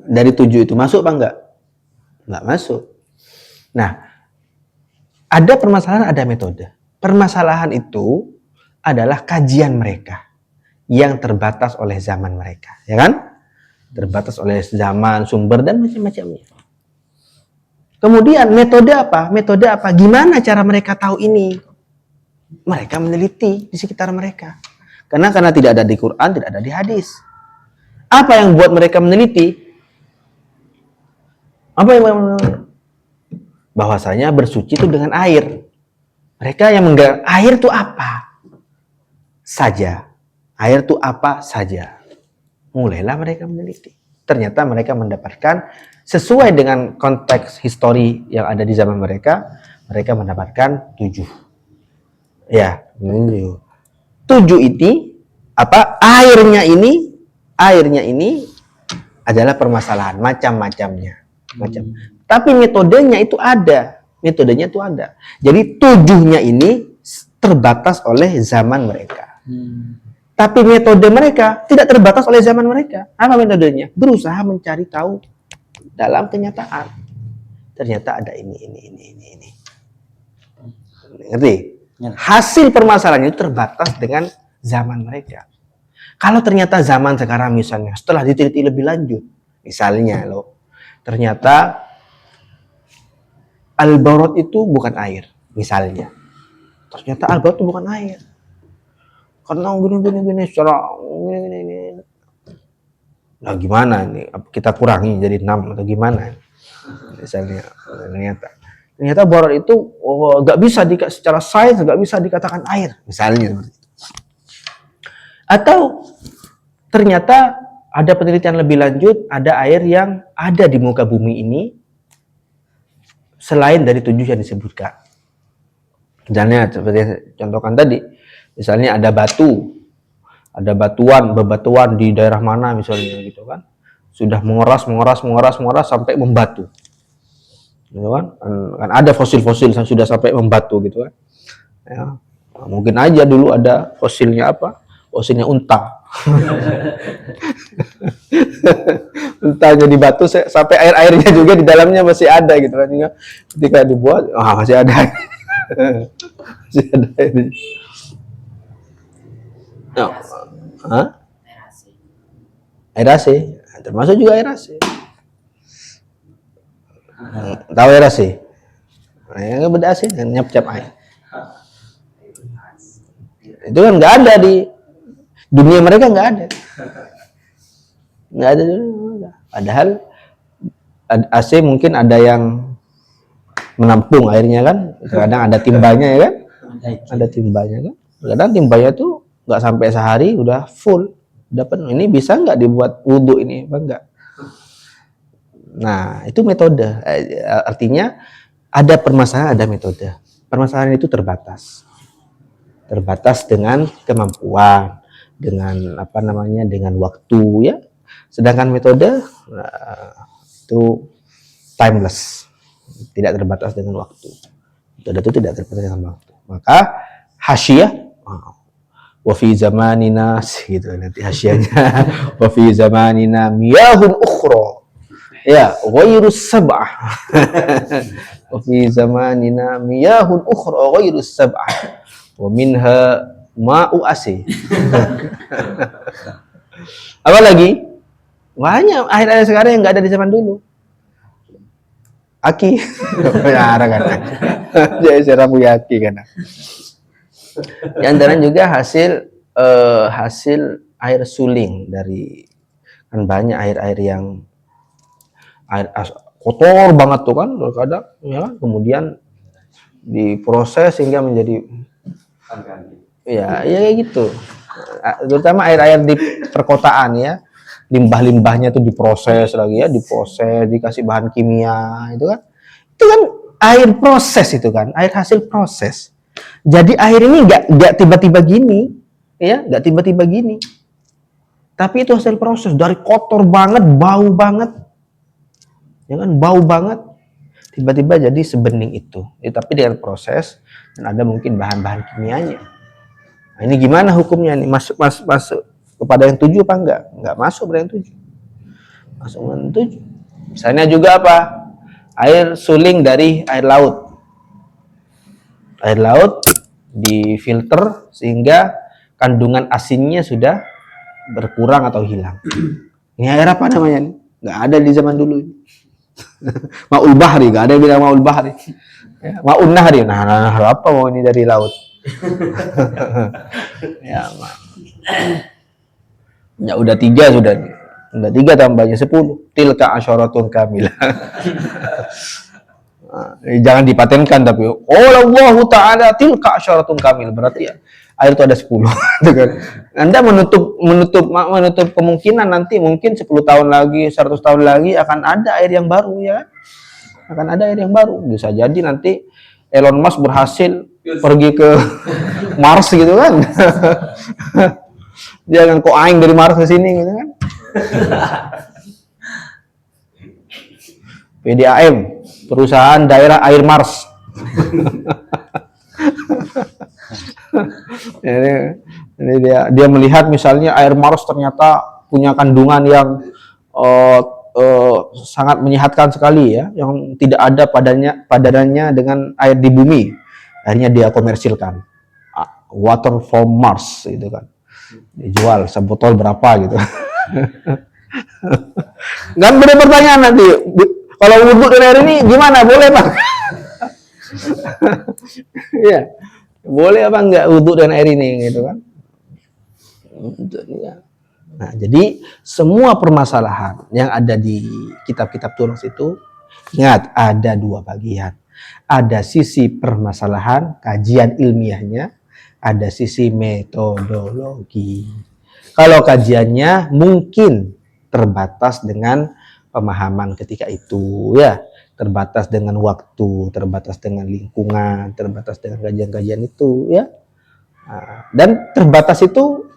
Dari 7 itu masuk apa enggak? Enggak masuk. Nah, ada permasalahan, ada metode. Permasalahan itu adalah kajian mereka yang terbatas oleh zaman mereka, ya kan? Terbatas oleh zaman, sumber, dan macam-macamnya. Kemudian metode apa? Metode apa? Gimana cara mereka tahu ini? Mereka meneliti di sekitar mereka. Karena tidak ada di Quran, tidak ada di hadis. Apa yang buat mereka meneliti? Apa yang meneliti? Bahwasanya bersuci itu dengan air. Mereka yang menggali air itu apa saja. Air itu apa saja. Mulailah mereka meneliti. Ternyata mereka mendapatkan sesuai dengan konteks histori yang ada di zaman mereka mendapatkan 7. Ya, 7 ini apa? Airnya ini adalah permasalahan macam-macamnya. Tapi metodenya itu ada. Jadi 7-nya ini terbatas oleh zaman mereka. Tapi metode mereka tidak terbatas oleh zaman mereka. Apa metodenya? Berusaha mencari tahu dalam kenyataan. Ternyata ada ini. Ngerti? Hasil permasalahannya itu terbatas dengan zaman mereka. Kalau ternyata zaman sekarang misalnya setelah diteliti lebih lanjut, misalnya ternyata al-barat itu bukan air. misalnya. Ternyata Al-Baut itu bukan air. Karena gini secara gini. Nah gimana nih? Kita kurangi jadi 6 atau gimana? Misalnya ternyata boron itu nggak bisa secara sains nggak bisa dikatakan air, misalnya. Atau ternyata ada penelitian lebih lanjut, ada air yang ada di muka bumi ini selain dari 7 yang disebutkan. Misalnya seperti yang contohkan tadi, misalnya ada bebatuan di daerah mana misalnya gitu kan, sudah mengeras sampai membatu, gitu kan ada fosil-fosil yang sudah sampai membatu gitu kan. Ya, mungkin aja dulu ada fosilnya fosilnya unta. Untanya di batu sampai air-airnya juga di dalamnya masih ada gitu kan, ketika dibuat masih ada. Masih ada ini. Air AC, termasuk juga air AC. Tahu air AC? Yang beda AC, nyap-nyap air. Itu kan nggak ada di dunia mereka, nggak ada dulu. Padahal AC mungkin ada yang menampung airnya kan, kadang ada timbanya ya kan, kadang timbanya tuh nggak sampai sehari udah full, udah penuh. Ini bisa nggak dibuat wudhu ini, apa enggak? Nah itu metode, artinya ada permasalahan, ada metode. Permasalahan itu terbatas dengan kemampuan, dengan dengan waktu ya. Sedangkan metode itu timeless, tidak terbatas dengan waktu. Metode itu tidak terbatas dengan waktu. Maka hasyiyah wa fi zamanina gitu nanti hasyiyahnya wa fi zamanina miyahun ukhra ya ghairus sab'ah wa fi zamanina miyahun ukhra ghairus sab'ah wa minha ma'u asi. Apa lagi? Banyak air-air sekarang yang nggak ada di zaman dulu. Aki, ya kan? Jadi serabu aki kan? Di antara juga hasil air suling dari kan banyak air-air yang kotor banget tuh kan, kadang ya kan? Kemudian diproses sehingga menjadi ya kayak gitu. Terutama air-air di perkotaan ya. Limbah-limbahnya tuh diproses lagi ya, dikasih bahan kimia itu kan air proses, itu kan air hasil proses. Jadi air ini nggak tiba-tiba gini ya, nggak tiba-tiba gini, tapi itu hasil proses dari kotor banget, bau banget ya kan, bau banget, tiba-tiba jadi sebening itu ya, tapi dengan proses dan ada mungkin bahan-bahan kimianya. Nah, ini gimana hukumnya nih, masuk kepada yang 7 apa enggak masuk pada yang 7, masuk yang 7. Misalnya juga apa, air suling dari air laut difilter sehingga kandungan asinnya sudah berkurang atau hilang. Ini air apa namanya nih? Nggak ada di zaman dulu. Ma'ul bahri, nggak ada yang bilang ma'ul bahri ya, ma'un nahri. Nah apa mau ini dari laut? Ya udah 3 sudah nih. Udah 3 tambahnya 10. Tilka asyaratun kamilah. Jangan dipatenkan tapi Allah Ta'ala tilka asyaratun kamil. Berarti ya air itu ada 10. Kan? Anda menutup kemungkinan nanti mungkin 10 tahun lagi, 100 tahun lagi akan ada air yang baru ya. Akan ada air yang baru. Bisa jadi nanti Elon Musk berhasil pergi ke Mars gitu kan. Dia akan kok aing dari Mars ke sini gitu kan. PDAM, perusahaan daerah air Mars. Ini dia melihat misalnya air Mars ternyata punya kandungan yang sangat menyehatkan sekali ya, yang tidak ada padanannya dengan air di bumi. Akhirnya dia komersilkan. Water from Mars gitu kan. Dijual sebotol berapa gitu. Dan beda pertanyaan nanti, kalau wudhu dari air ini gimana, boleh Pak? Ya, boleh apa enggak wudhu dengan air ini gitu kan? Nah, jadi semua permasalahan yang ada di kitab-kitab tulis itu, ingat ada dua bagian. Ada sisi permasalahan, kajian ilmiahnya, ada sisi metodologi. Kalau kajiannya mungkin terbatas dengan pemahaman ketika itu, ya, terbatas dengan waktu, terbatas dengan lingkungan, terbatas dengan kajian-kajian itu, ya. Nah, dan terbatas itu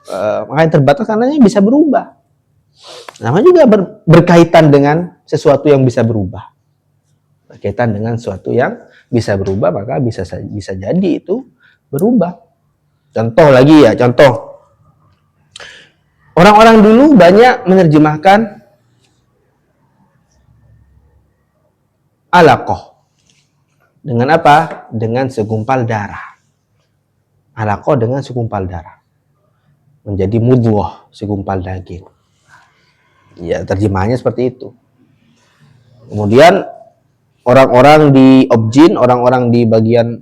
makanya terbatas karena bisa berubah. Namanya juga berkaitan dengan sesuatu yang bisa berubah. Berkaitan dengan sesuatu yang bisa berubah, maka bisa jadi itu berubah. Contoh lagi ya, contoh. Orang-orang dulu banyak menerjemahkan alaqah. Dengan apa? Dengan segumpal darah. Alaqah dengan segumpal darah. Menjadi mudghah, segumpal daging. Ya, terjemahannya seperti itu. Kemudian orang-orang di objin, orang-orang di bagian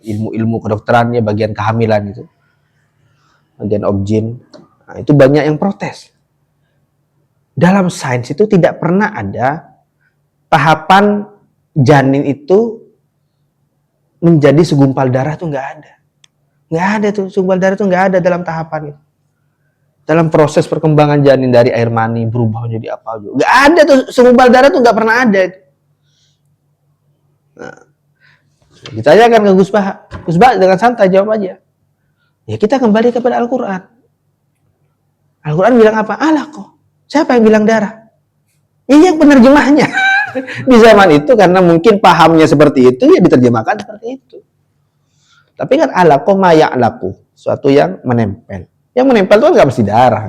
ilmu-ilmu kedokterannya, bagian kehamilan itu, bagian objin, nah, itu banyak yang protes. Dalam sains itu tidak pernah ada tahapan janin itu menjadi segumpal darah, tuh nggak ada. Nggak ada tuh, segumpal darah tuh nggak ada dalam tahapan itu. Dalam proses perkembangan janin dari air mani berubah menjadi apa juga. Nggak ada tuh, segumpal darah tuh nggak pernah ada. Nah, ditanyakan ke Gus Bah dengan santai jawab aja. Ya kita kembali kepada Al-Quran. Al-Quran bilang apa? Alaqah. Siapa yang bilang darah? Ini yang penerjemahnya. Di zaman itu karena mungkin pahamnya seperti itu, ya diterjemahkan seperti itu. Tapi kan alaqah ma ya'laqu, suatu yang menempel. Yang menempel itu kan nggak mesti darah.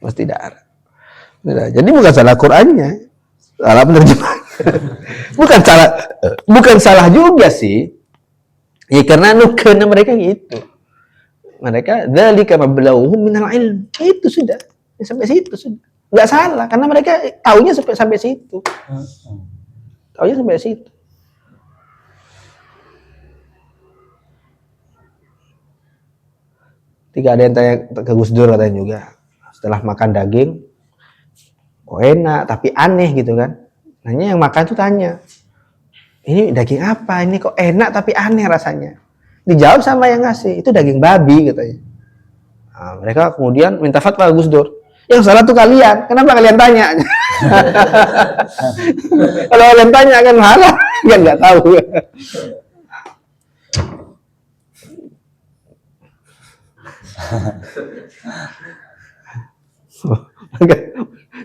Mesti darah. Jadi bukan salah Qurannya, salah penerjemahnya. bukan salah juga sih. Ya karena nukena mereka gitu. Mereka dzalika mablaghuhum minal ilm. Itu sudah. Sampai situ sudah. Enggak salah karena mereka taunya sampai situ. Taunya sampai situ. Tiga ada yang tanya ke Gus Dur katanya juga. Setelah makan daging, kok enak tapi aneh gitu kan. Nanya yang makan tuh tanya, ini daging apa? Ini kok enak tapi aneh rasanya. Dijawab sama yang ngasih, itu daging babi katanya. Nah, mereka kemudian minta fatwa Gus Dur. Yang salah tuh kalian, kenapa kalian tanya? Kalau kalian tanya kan malah kan nggak tahu.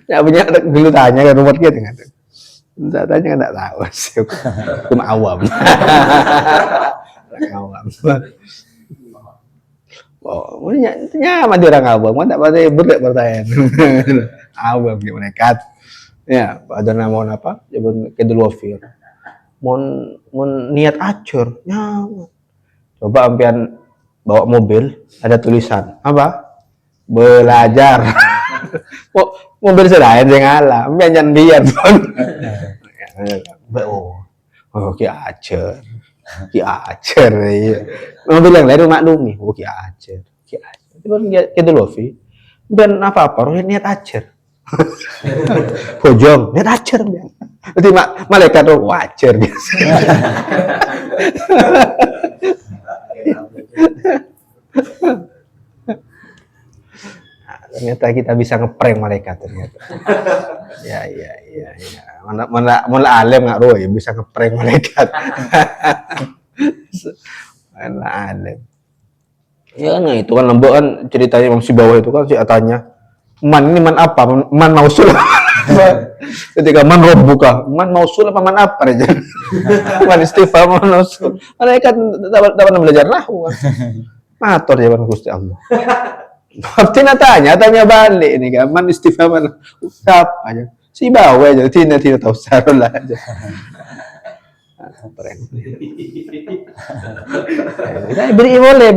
Ya punya dulu tanya kan rumah kita kan. Saya tanya kan nggak tahu sih, cuma awam. Awam. Oh, nyaman dia orang awam, kan tak pasti berat pertanyaan. Awam dia nekat. Ya, ada nama apa? Jabun kedul wafir. Mon niat acur, nyaman. Coba ampian bawa mobil, ada tulisan apa? Belajar. Mobil selain yang ngalah, ampian jangan biar pun. Oh, ki acur. Ki acer ya. Mobil yang lain maklumi, oh ki acer. Itu baru kedul wafi. Dan apa-apa, roh niat acer. Bojong, niat acer dia. Nanti malaikat roh wacer biasa. Ternyata kita bisa ngeprank malaikat ternyata. Ya. Mana alim nggak roh ya bisa ngeprank malaikat. Mana alim. Ya nah itu kan lembok kan ceritanya Imam Sibawah itu kan si tanya, man ini man apa? Man mausul. Ketika man robbuka, man mausul apa man apa aja. Man istifham man mausul. Malaikat dapat belajar nahwu. Matur ya Gusti Allah. Tina tanya balik ini kan, man istifham siapa aja, si bawa aja, Tina tahu salah aja. Beri boleh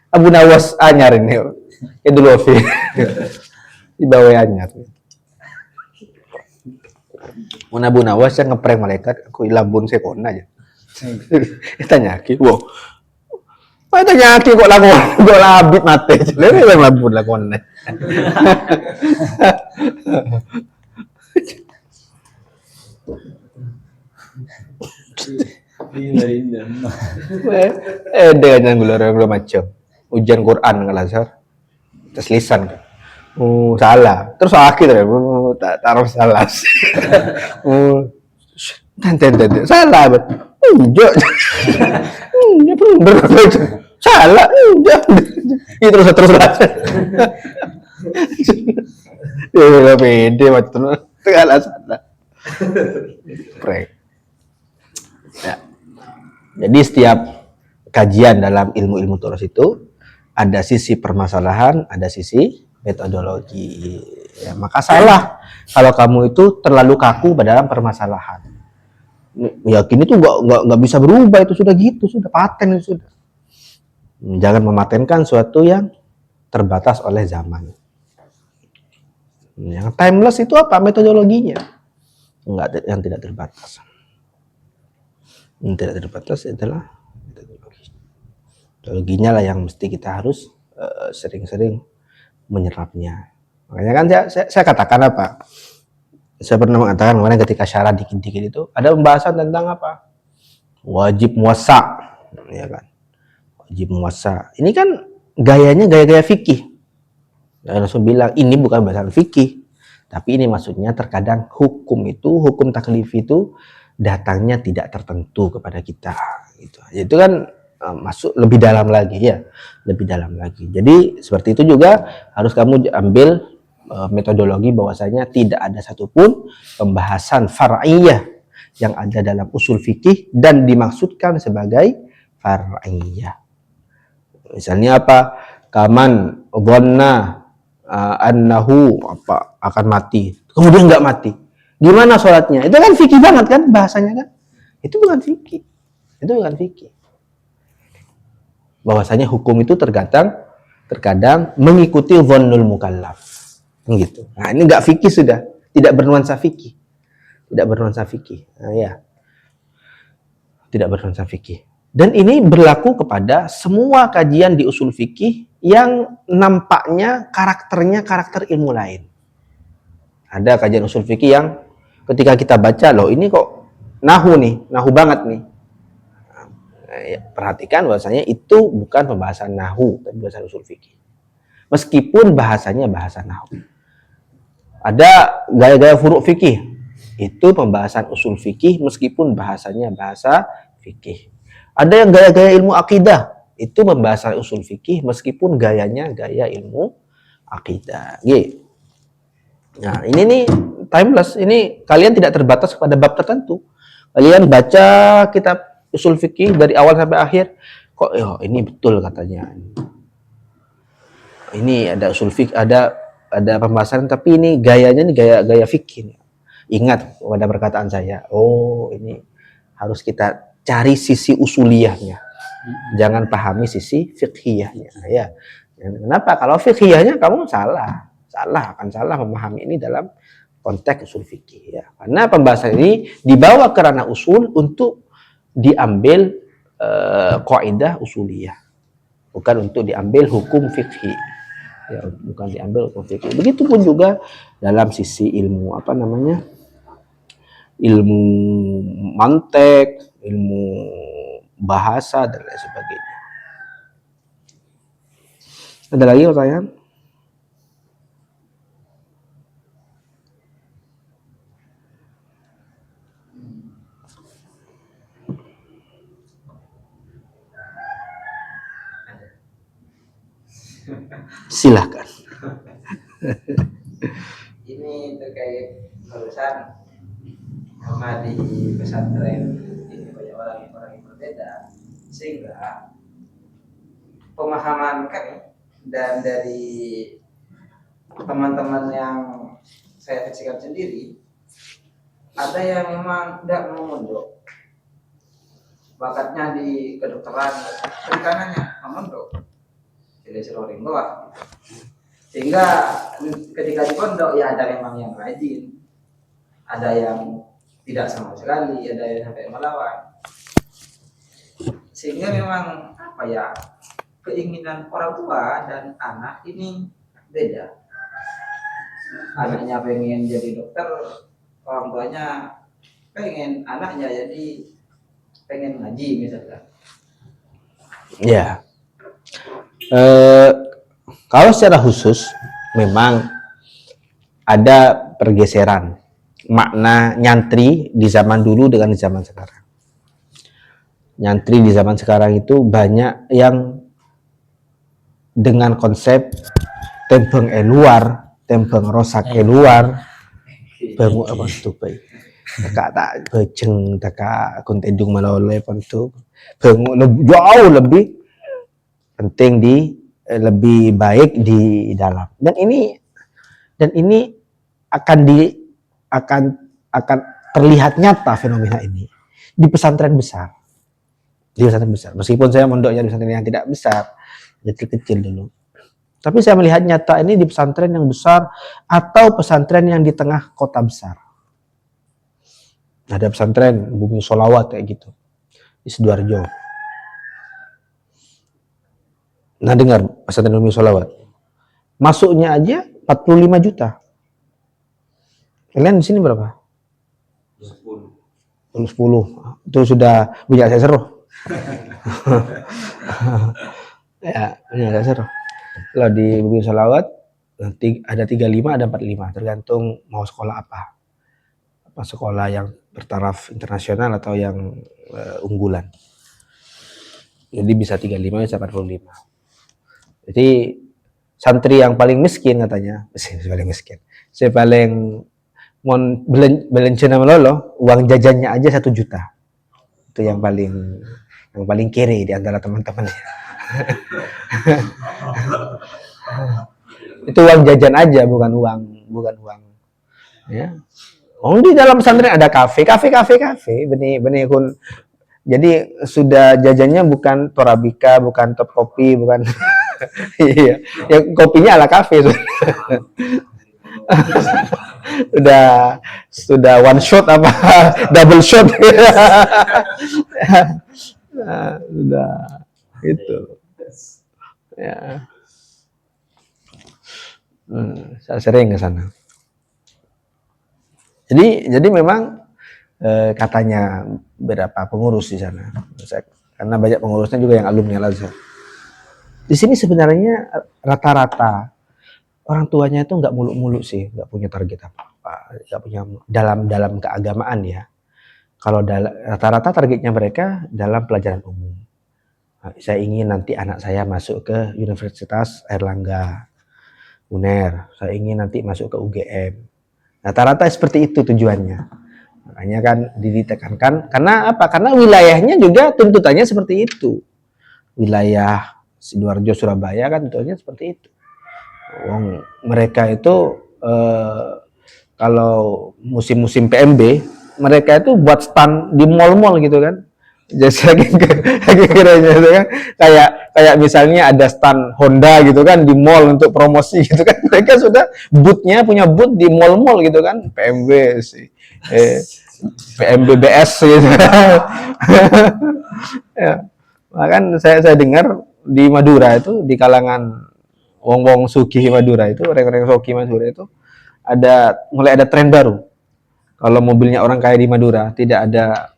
Abu Nawas anyar ini, Kedul Wafi, di bawah anyar. Mau nabu nawas yang ngeprank malaikat, aku ilabun saya kona aja. Tanya ki, wow. Apa tanya ki kok lagu kok labit mate. Lalu yang labun lah kona. Dengan gula macam ujian Quran ngelasar tes lisan kan. Salah. Terus akhir ya, taruh salah. Tante salah. Enggak. Salah. Itu terus. Ya pede macam salah. Prank. Ya. Jadi setiap kajian dalam ilmu-ilmu terus itu ada sisi permasalahan, ada sisi metodologi. Ya, maka salah kalau kamu itu terlalu kaku dalam permasalahan. Yakin itu nggak bisa berubah, itu sudah gitu, sudah paten itu sudah. Jangan mematenkan suatu yang terbatas oleh zaman. Yang timeless itu apa metodologinya? Enggak, yang tidak terbatas. Yang tidak terbatas adalah metodologi. Metodologinya lah yang mesti kita harus sering-sering menyerapnya. Makanya kan saya katakan apa? Saya pernah mengatakan kemarin ketika syarah dikit-dikit itu ada pembahasan tentang apa? Wajib muasa, ya kan? Wajib muasa. Ini kan gayanya gaya-gaya fikih. Dan langsung bilang ini bukan bahasan fikih, tapi ini maksudnya terkadang hukum taklif itu datangnya tidak tertentu kepada kita. Gitu. Itu kan masuk lebih dalam lagi ya, lebih dalam lagi. Jadi seperti itu juga harus kamu ambil metodologi bahwasanya tidak ada satupun pembahasan far'iyah yang ada dalam usul fikih dan dimaksudkan sebagai far'iyah. Misalnya apa? Kaman dhanna annahu apa akan mati, kemudian nggak mati. Gimana sholatnya? Itu kan fikih banget kan bahasanya kan? Itu bukan fikih. Itu bukan fikih. Bahwasanya hukum itu terkadang mengikuti dhannul mukallaf. Gitu. Nah, ini enggak fikih sudah, tidak bernuansa fikih. Tidak bernuansa fikih. Nah, ya. Tidak bernuansa fikih. Dan ini berlaku kepada semua kajian di usul fikih yang nampaknya karakternya karakter ilmu lain. Ada kajian usul fikih yang ketika kita baca, loh ini kok nahu banget nih. Nah, ya, perhatikan bahwasanya itu bukan pembahasan nahu, tapi pembahasan usul fikih. Meskipun bahasanya bahasa nahu. Ada gaya-gaya furu' fikih, itu pembahasan usul fikih meskipun bahasanya bahasa fikih. Ada yang gaya-gaya ilmu akidah, itu pembahasan usul fikih meskipun gayanya gaya ilmu akidah. Gitu. Nah ini nih timeless, ini kalian tidak terbatas pada bab tertentu. Kalian baca kitab usul fikih dari awal sampai akhir, kok ini betul katanya. Ini ada usul fikih, ada pembahasan, tapi ini gayanya nih gaya fikih. Ingat pada perkataan saya, ini harus kita cari sisi usuliyahnya, jangan pahami sisi fiqhiyahnya. Ya, kenapa? Kalau fiqhiyahnya kamu akan salah memahami ini dalam konteks usul fikih. Ya, karena pembahasan ini dibawa ke ranah usul untuk diambil kaidah usuliyah, bukan untuk diambil hukum fikih. Ya, bukan diambil hukum fikih. Begitupun juga dalam sisi ilmu ilmu mantek, ilmu bahasa dan lain sebagainya. Ada lagi pertanyaan? Silahkan. Ini terkait barusan karena di pesantren ini banyak orang yang berbeda, sehingga pemahaman kami dan dari teman-teman yang saya saksikan sendiri, ada yang memang tidak mau mondok, bakatnya di kedokteran, rencananya mondok jadi seloring doang. Sehingga ketika di pondok ya ada memang yang rajin, ada yang tidak sama sekali, ada yang sampai melawan. Sehingga memang apa ya, keinginan orang tua dan anak ini beda. Anaknya pengen jadi dokter, orang tuanya pengen anaknya jadi pengen ngaji misalnya. Ya. Kalau secara khusus memang ada pergeseran makna nyantri di zaman dulu dengan di zaman sekarang. Nyantri di zaman sekarang itu banyak yang dengan konsep tempeng luar, tempeng rosak luar, bangu apa itu baik. Taka tak bejeng, taka kuntedung malole pontu, bangu jauh lebih penting lebih baik di dalam. Dan ini akan terlihat nyata fenomena ini di pesantren besar. Di pesantren besar. Meskipun saya mondoknya di pesantren yang tidak besar, kecil-kecil dulu. Tapi saya melihat nyata ini di pesantren yang besar atau pesantren yang di tengah kota besar. Ada pesantren Bumi Sholawat kayak gitu di Sidoarjo. Nah, dengar pesantren Bumi Sholawat. Masuknya aja 45 juta. Kalian di sini berapa? 10. Itu sudah punya saya seru. Ya, punya saya seru. Kalau di Bumi Sholawat ada 35, ada 45, tergantung mau sekolah apa. Apa sekolah yang bertaraf internasional atau yang unggulan. Jadi bisa 35, bisa 45. Jadi santri yang paling miskin katanya, paling miskin. Saya paling belencana melolo, uang jajannya aja 1 juta. Itu yang paling kiri di antara teman-teman. Itu uang jajan aja, bukan uang. Ya. Oh, di dalam pesantren ada kafe, benih kun. Jadi sudah jajannya bukan Torabika, bukan Top Kopi, bukan. Iya, ya kopinya ala kafe. sudah one shot apa double shot. Sudah itu. Ya. Saya sering ke sana. Jadi memang katanya beberapa pengurus di sana, karena banyak pengurusnya juga yang alumni Al-Azhar. Di sini sebenarnya rata-rata orang tuanya itu nggak muluk-muluk sih, nggak punya target apa-apa, nggak punya dalam keagamaan ya. Kalau rata-rata targetnya mereka dalam pelajaran umum. Nah, saya ingin nanti anak saya masuk ke Universitas Airlangga, UNER. Saya ingin nanti masuk ke UGM. Rata-rata seperti itu tujuannya. Makanya kan ditekankan, karena apa? Karena wilayahnya juga tuntutannya seperti itu. Wilayah Sidoarjo, Surabaya kan tuntutannya seperti itu. Mereka itu kalau musim-musim PMB, mereka itu buat stand di mall-mall gitu kan. Jadi kiranya gitu kan, kayak misalnya ada stand Honda gitu kan di mall untuk promosi gitu kan. Mereka sudah punya booth di mall-mall gitu kan, PMB sih. PMBBS gitu. Ya. Bahkan saya dengar di Madura itu, di kalangan wong-wong sugih Madura itu, orang-orang sugih Madura itu mulai ada tren baru. Kalau mobilnya orang kaya di Madura tidak ada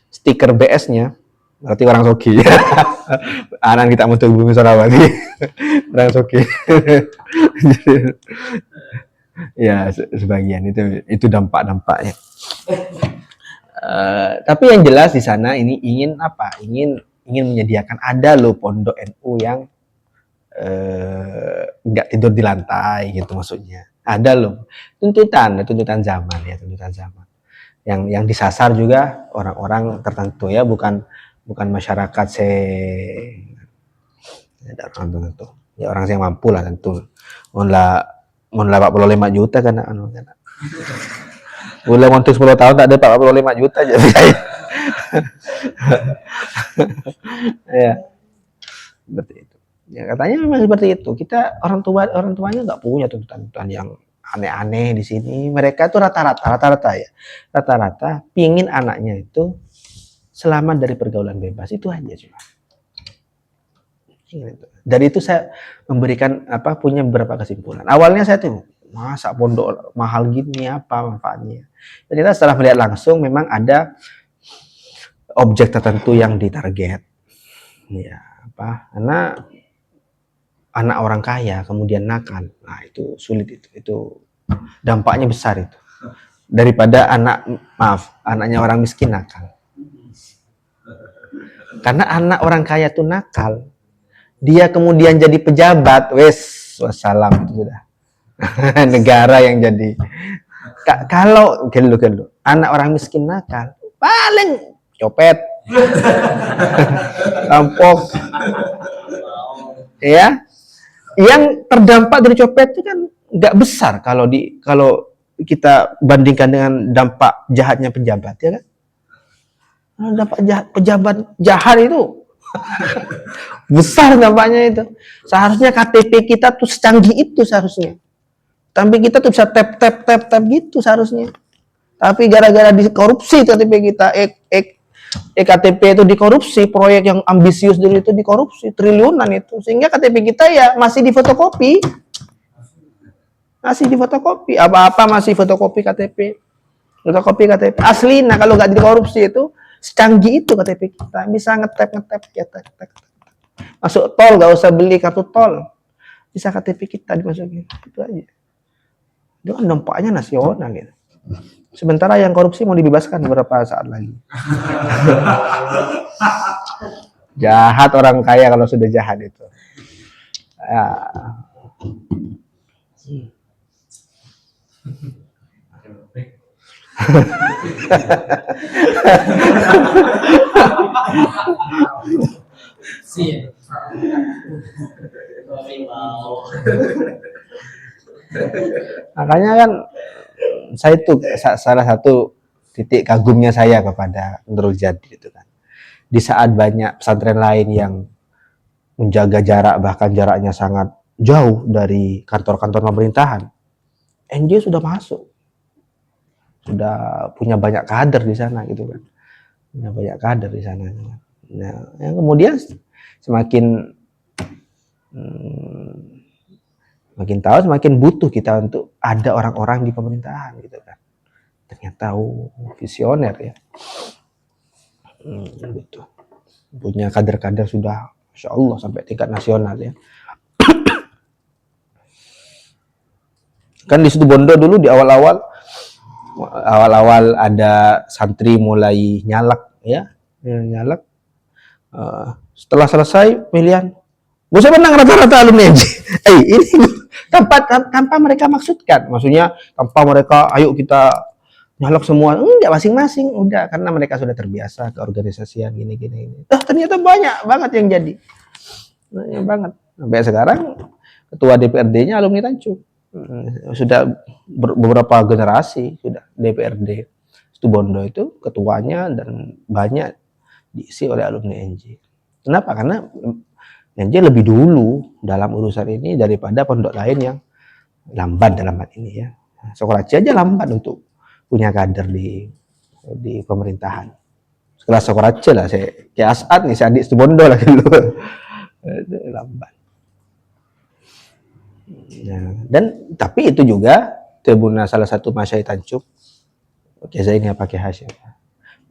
stiker BS-nya, berarti orang sugih. Anan kita untuk Bumi Sarawati, orang sugih. Ya, sebagian itu dampak-dampaknya. Tapi yang jelas di sana ini ingin apa? Ingin menyediakan, ada loh pondok NU yang nggak tidur di lantai gitu maksudnya. Ada loh tuntutan zaman ya, tuntutan zaman. Yang disasar juga orang-orang tertentu ya, bukan masyarakat ada orang tertentu. Ya orang yang mampu lah tentu. Mun 45 juta kan Boleh untuk 10 tahun tak ada 45 juta aja. Ya. Seperti itu. Ya katanya memang seperti itu. Kita orang tuanya nggak punya tuntutan yang aneh-aneh di sini. Mereka tuh rata-rata ya, rata-rata pingin anaknya itu selamat dari pergaulan bebas, itu aja cuma. Dari itu saya memberikan punya beberapa kesimpulan. Awalnya saya tuh masa pondok mahal gini apa manfaatnya. Ternyata setelah melihat langsung memang ada objek tertentu yang ditarget. Ya, karena anak orang kaya kemudian nakal. Nah, itu sulit itu dampaknya besar itu. Daripada anaknya orang miskin nakal. Karena anak orang kaya tuh nakal, dia kemudian jadi pejabat, wassalam itu sudah. Negara yang jadi. Kalau anak orang miskin nakal, paling copet, rampok, ya. Yang terdampak dari copet itu kan nggak besar kalau kita bandingkan dengan dampak jahatnya pejabat, ya kan? Dampak pejabat jahat itu besar dampaknya itu. Seharusnya KTP kita tuh secanggih itu seharusnya. Tapi kita tuh bisa tap gitu seharusnya. Tapi gara-gara dikorupsi KTP kita, KTP itu dikorupsi, proyek yang ambisius dulu itu dikorupsi, triliunan itu. Sehingga KTP kita ya masih difotokopi. Apa-apa masih fotokopi KTP. Fotokopi KTP. Asli, nah kalau nggak dikorupsi itu, secanggih itu KTP kita. Bisa ngetap ya. Masuk tol, nggak usah beli kartu tol. Bisa KTP kita dimasukin. Itu aja. Itu kan dampaknya nasional gitu. Sementara yang korupsi mau dibebaskan beberapa saat lagi. Jahat orang kaya kalau sudah jahat itu. Ya. Makanya kan saya itu salah satu titik kagumnya saya kepada Nurul Jadi itu kan. Di saat banyak pesantren lain yang menjaga jarak, bahkan jaraknya sangat jauh dari kantor-kantor pemerintahan, NJ sudah masuk, sudah punya banyak kader di sana gitu kan, punya banyak kader di sana. Nah, yang kemudian semakin tahu semakin butuh kita untuk ada orang-orang di pemerintahan gitu kan. Ternyata visioner ya, gitu. Punya kader-kader sudah Masya Allah sampai tingkat nasional ya. Kan di situ Bondo dulu di awal-awal ada santri mulai nyalak ya, nyalak. Setelah selesai pilihan, gue menang rata-rata alumni NJ. Ini tanpa mereka maksudkan, maksudnya tanpa mereka ayo kita nyalak semua, enggak, masing-masing udah, karena mereka sudah terbiasa ke organisasian gini. Ternyata banyak banget yang jadi, banyak banget. Sampai sekarang ketua DPRD-nya alumni Tanjung. Sudah beberapa generasi sudah DPRD Situbondo itu ketuanya dan banyak diisi oleh alumni NJ. Kenapa? Karena NJ lebih dulu dalam urusan ini daripada pondok lain yang lambat dalam hal ini ya. Sokoraci aja lambat untuk punya kader di pemerintahan. Setelah Sokoraci lah, saya kayak As'ad nih, saya adik Situbondo lah dulu. Lambat. Nah, dan tapi itu juga tribunal salah satu masyai Tanjung, Kiai Zaini pakai Hasyim,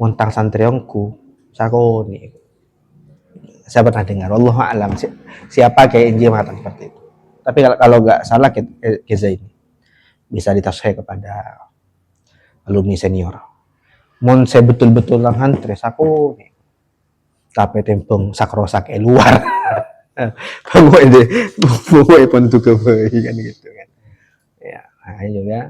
montang santriongku, sakoni. Saya pernah dengar, wallahu a'lam siapa Kiai NJ mengatakan seperti itu. Tapi kalau nggak salah Kiai Zaini bisa ditasheh kepada alumni senior. Mon saya betul-betul lang hantres aku nih. Tapi tempong sakrosak luar. Pokoknya pun tuh kan gitu kan. Ya, makanya juga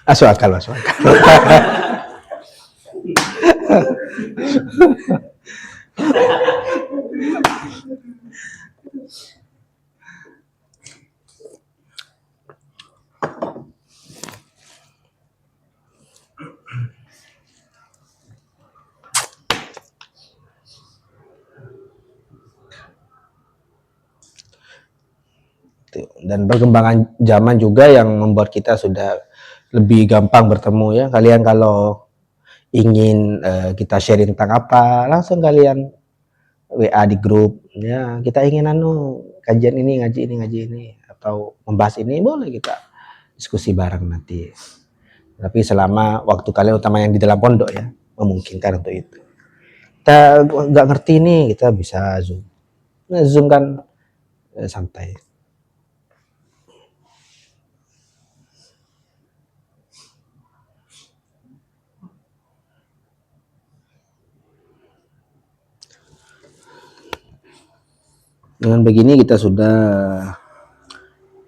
Masuk akal, masuk akal. Dan perkembangan zaman juga yang membuat kita sudah lebih gampang bertemu ya. Kalian kalau ingin kita sharing tentang apa, langsung kalian WA di grup ya, kita ingin kajian ini, ngaji ini atau membahas ini, boleh kita diskusi bareng nanti. Tapi selama waktu kalian utama yang di dalam pondok ya, memungkinkan untuk itu. Kita nggak ngerti nih, kita bisa Zoom. Nah, Zoom kan santai. Dengan begini kita sudah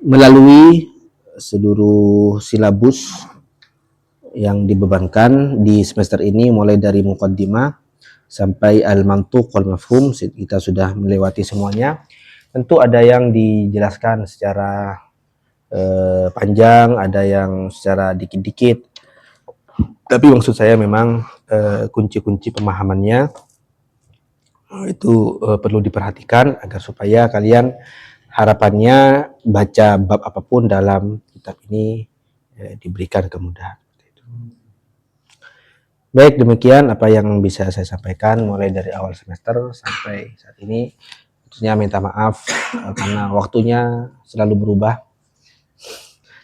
melalui seluruh silabus yang dibebankan di semester ini, mulai dari muqaddimah sampai al-mantuq wal mafhum. Kita sudah melewati semuanya. Tentu ada yang dijelaskan secara panjang, ada yang secara dikit-dikit. Tapi maksud saya memang kunci-kunci pemahamannya itu perlu diperhatikan agar supaya kalian harapannya baca bab apapun dalam kitab ini diberikan kemudahan. Baik, demikian apa yang bisa saya sampaikan mulai dari awal semester sampai saat ini. Tentunya minta maaf karena waktunya selalu berubah.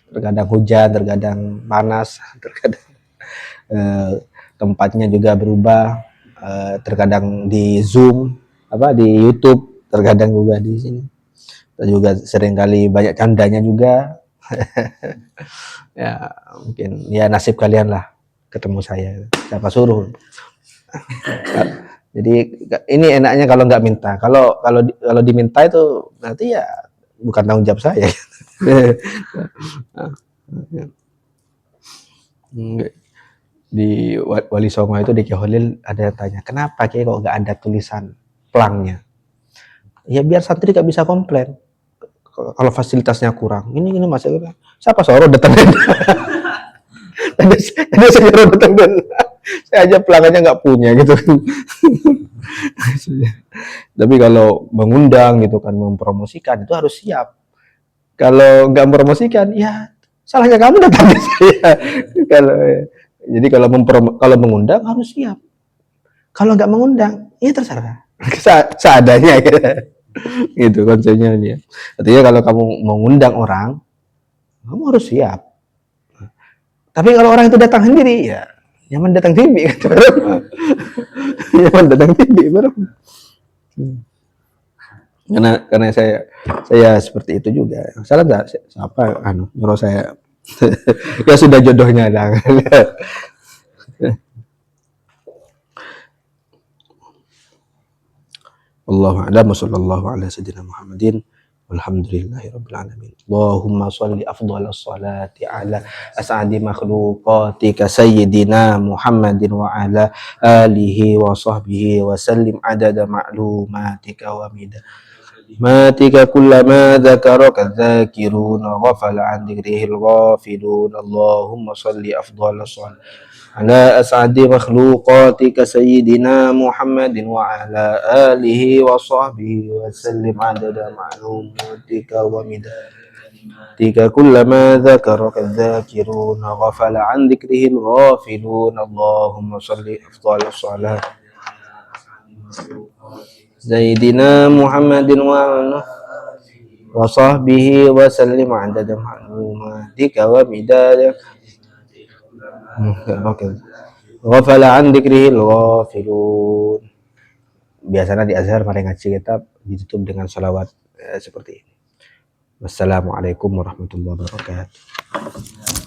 Terkadang hujan, terkadang panas, terkadang tempatnya juga berubah. Terkadang di Zoom, di YouTube, terkadang juga di sini. Dan juga seringkali banyak candanya juga. Ya, mungkin ya nasib kalian lah ketemu saya. Siapa suruh. Jadi ini enaknya kalau nggak minta. Kalau diminta itu nanti ya bukan tanggung jawab saya. Di Wali Songo itu di Kiholil ada yang tanya, kenapa Kiai kok nggak ada tulisan plangnya? Ya biar santri nggak bisa komplain kalau fasilitasnya kurang. Ini masalah. Siapa Soro datang tadi saya datang dan saya aja pelanggannya nggak punya gitu. Tapi kalau mengundang gitu kan, mempromosikan itu harus siap. Kalau nggak mempromosikan, ya salahnya kamu datang ke saya. Jadi kalau mengundang harus siap. Kalau nggak mengundang, ya terserah. Seadanya gitu konsepnya ini. Artinya kalau kamu mengundang orang, kamu harus siap. Tapi kalau orang itu datang sendiri, ya nyaman datang tibi. Nyaman datang tibi, baru. Karena saya seperti itu juga. Salah nggak? Siapa nyuruh saya? Ya sudah jodohnya lah. Allahu a'lam, sallallahu ala sayyidina Muhammadin walhamdulillahi rabbil alamin. Allahumma shalli afdhalas salati ala as'adi makhluqatika sayyidina Muhammadin wa ala alihi wa sahbihi wa sallim adada ma'lumatika wa midamatika kullama dzakaraka dzakirun wa ghafala an dzikrihil ghafilun. Allahumma shalli afdhalas salati ala as'adi makhluqatika sayyidina Muhammadin wa ala alihi wa sahbihi wa sallim adada ma'lumatika wa midadatika kullama dzakaraka dzakirun ghafala an dzikrihil ghafilun. Allahumma shalli afdhalas salat sayyidina Muhammadin wa ala wa sahbihi wa sallim adada ma'lumatika wa midadatika ghafala an dzikrihil ghafilun. Biasanya di Azhar mari ngaji kitab ditutup dengan salawat seperti ini. Wassalamualaikum warahmatullahi wabarakatuh.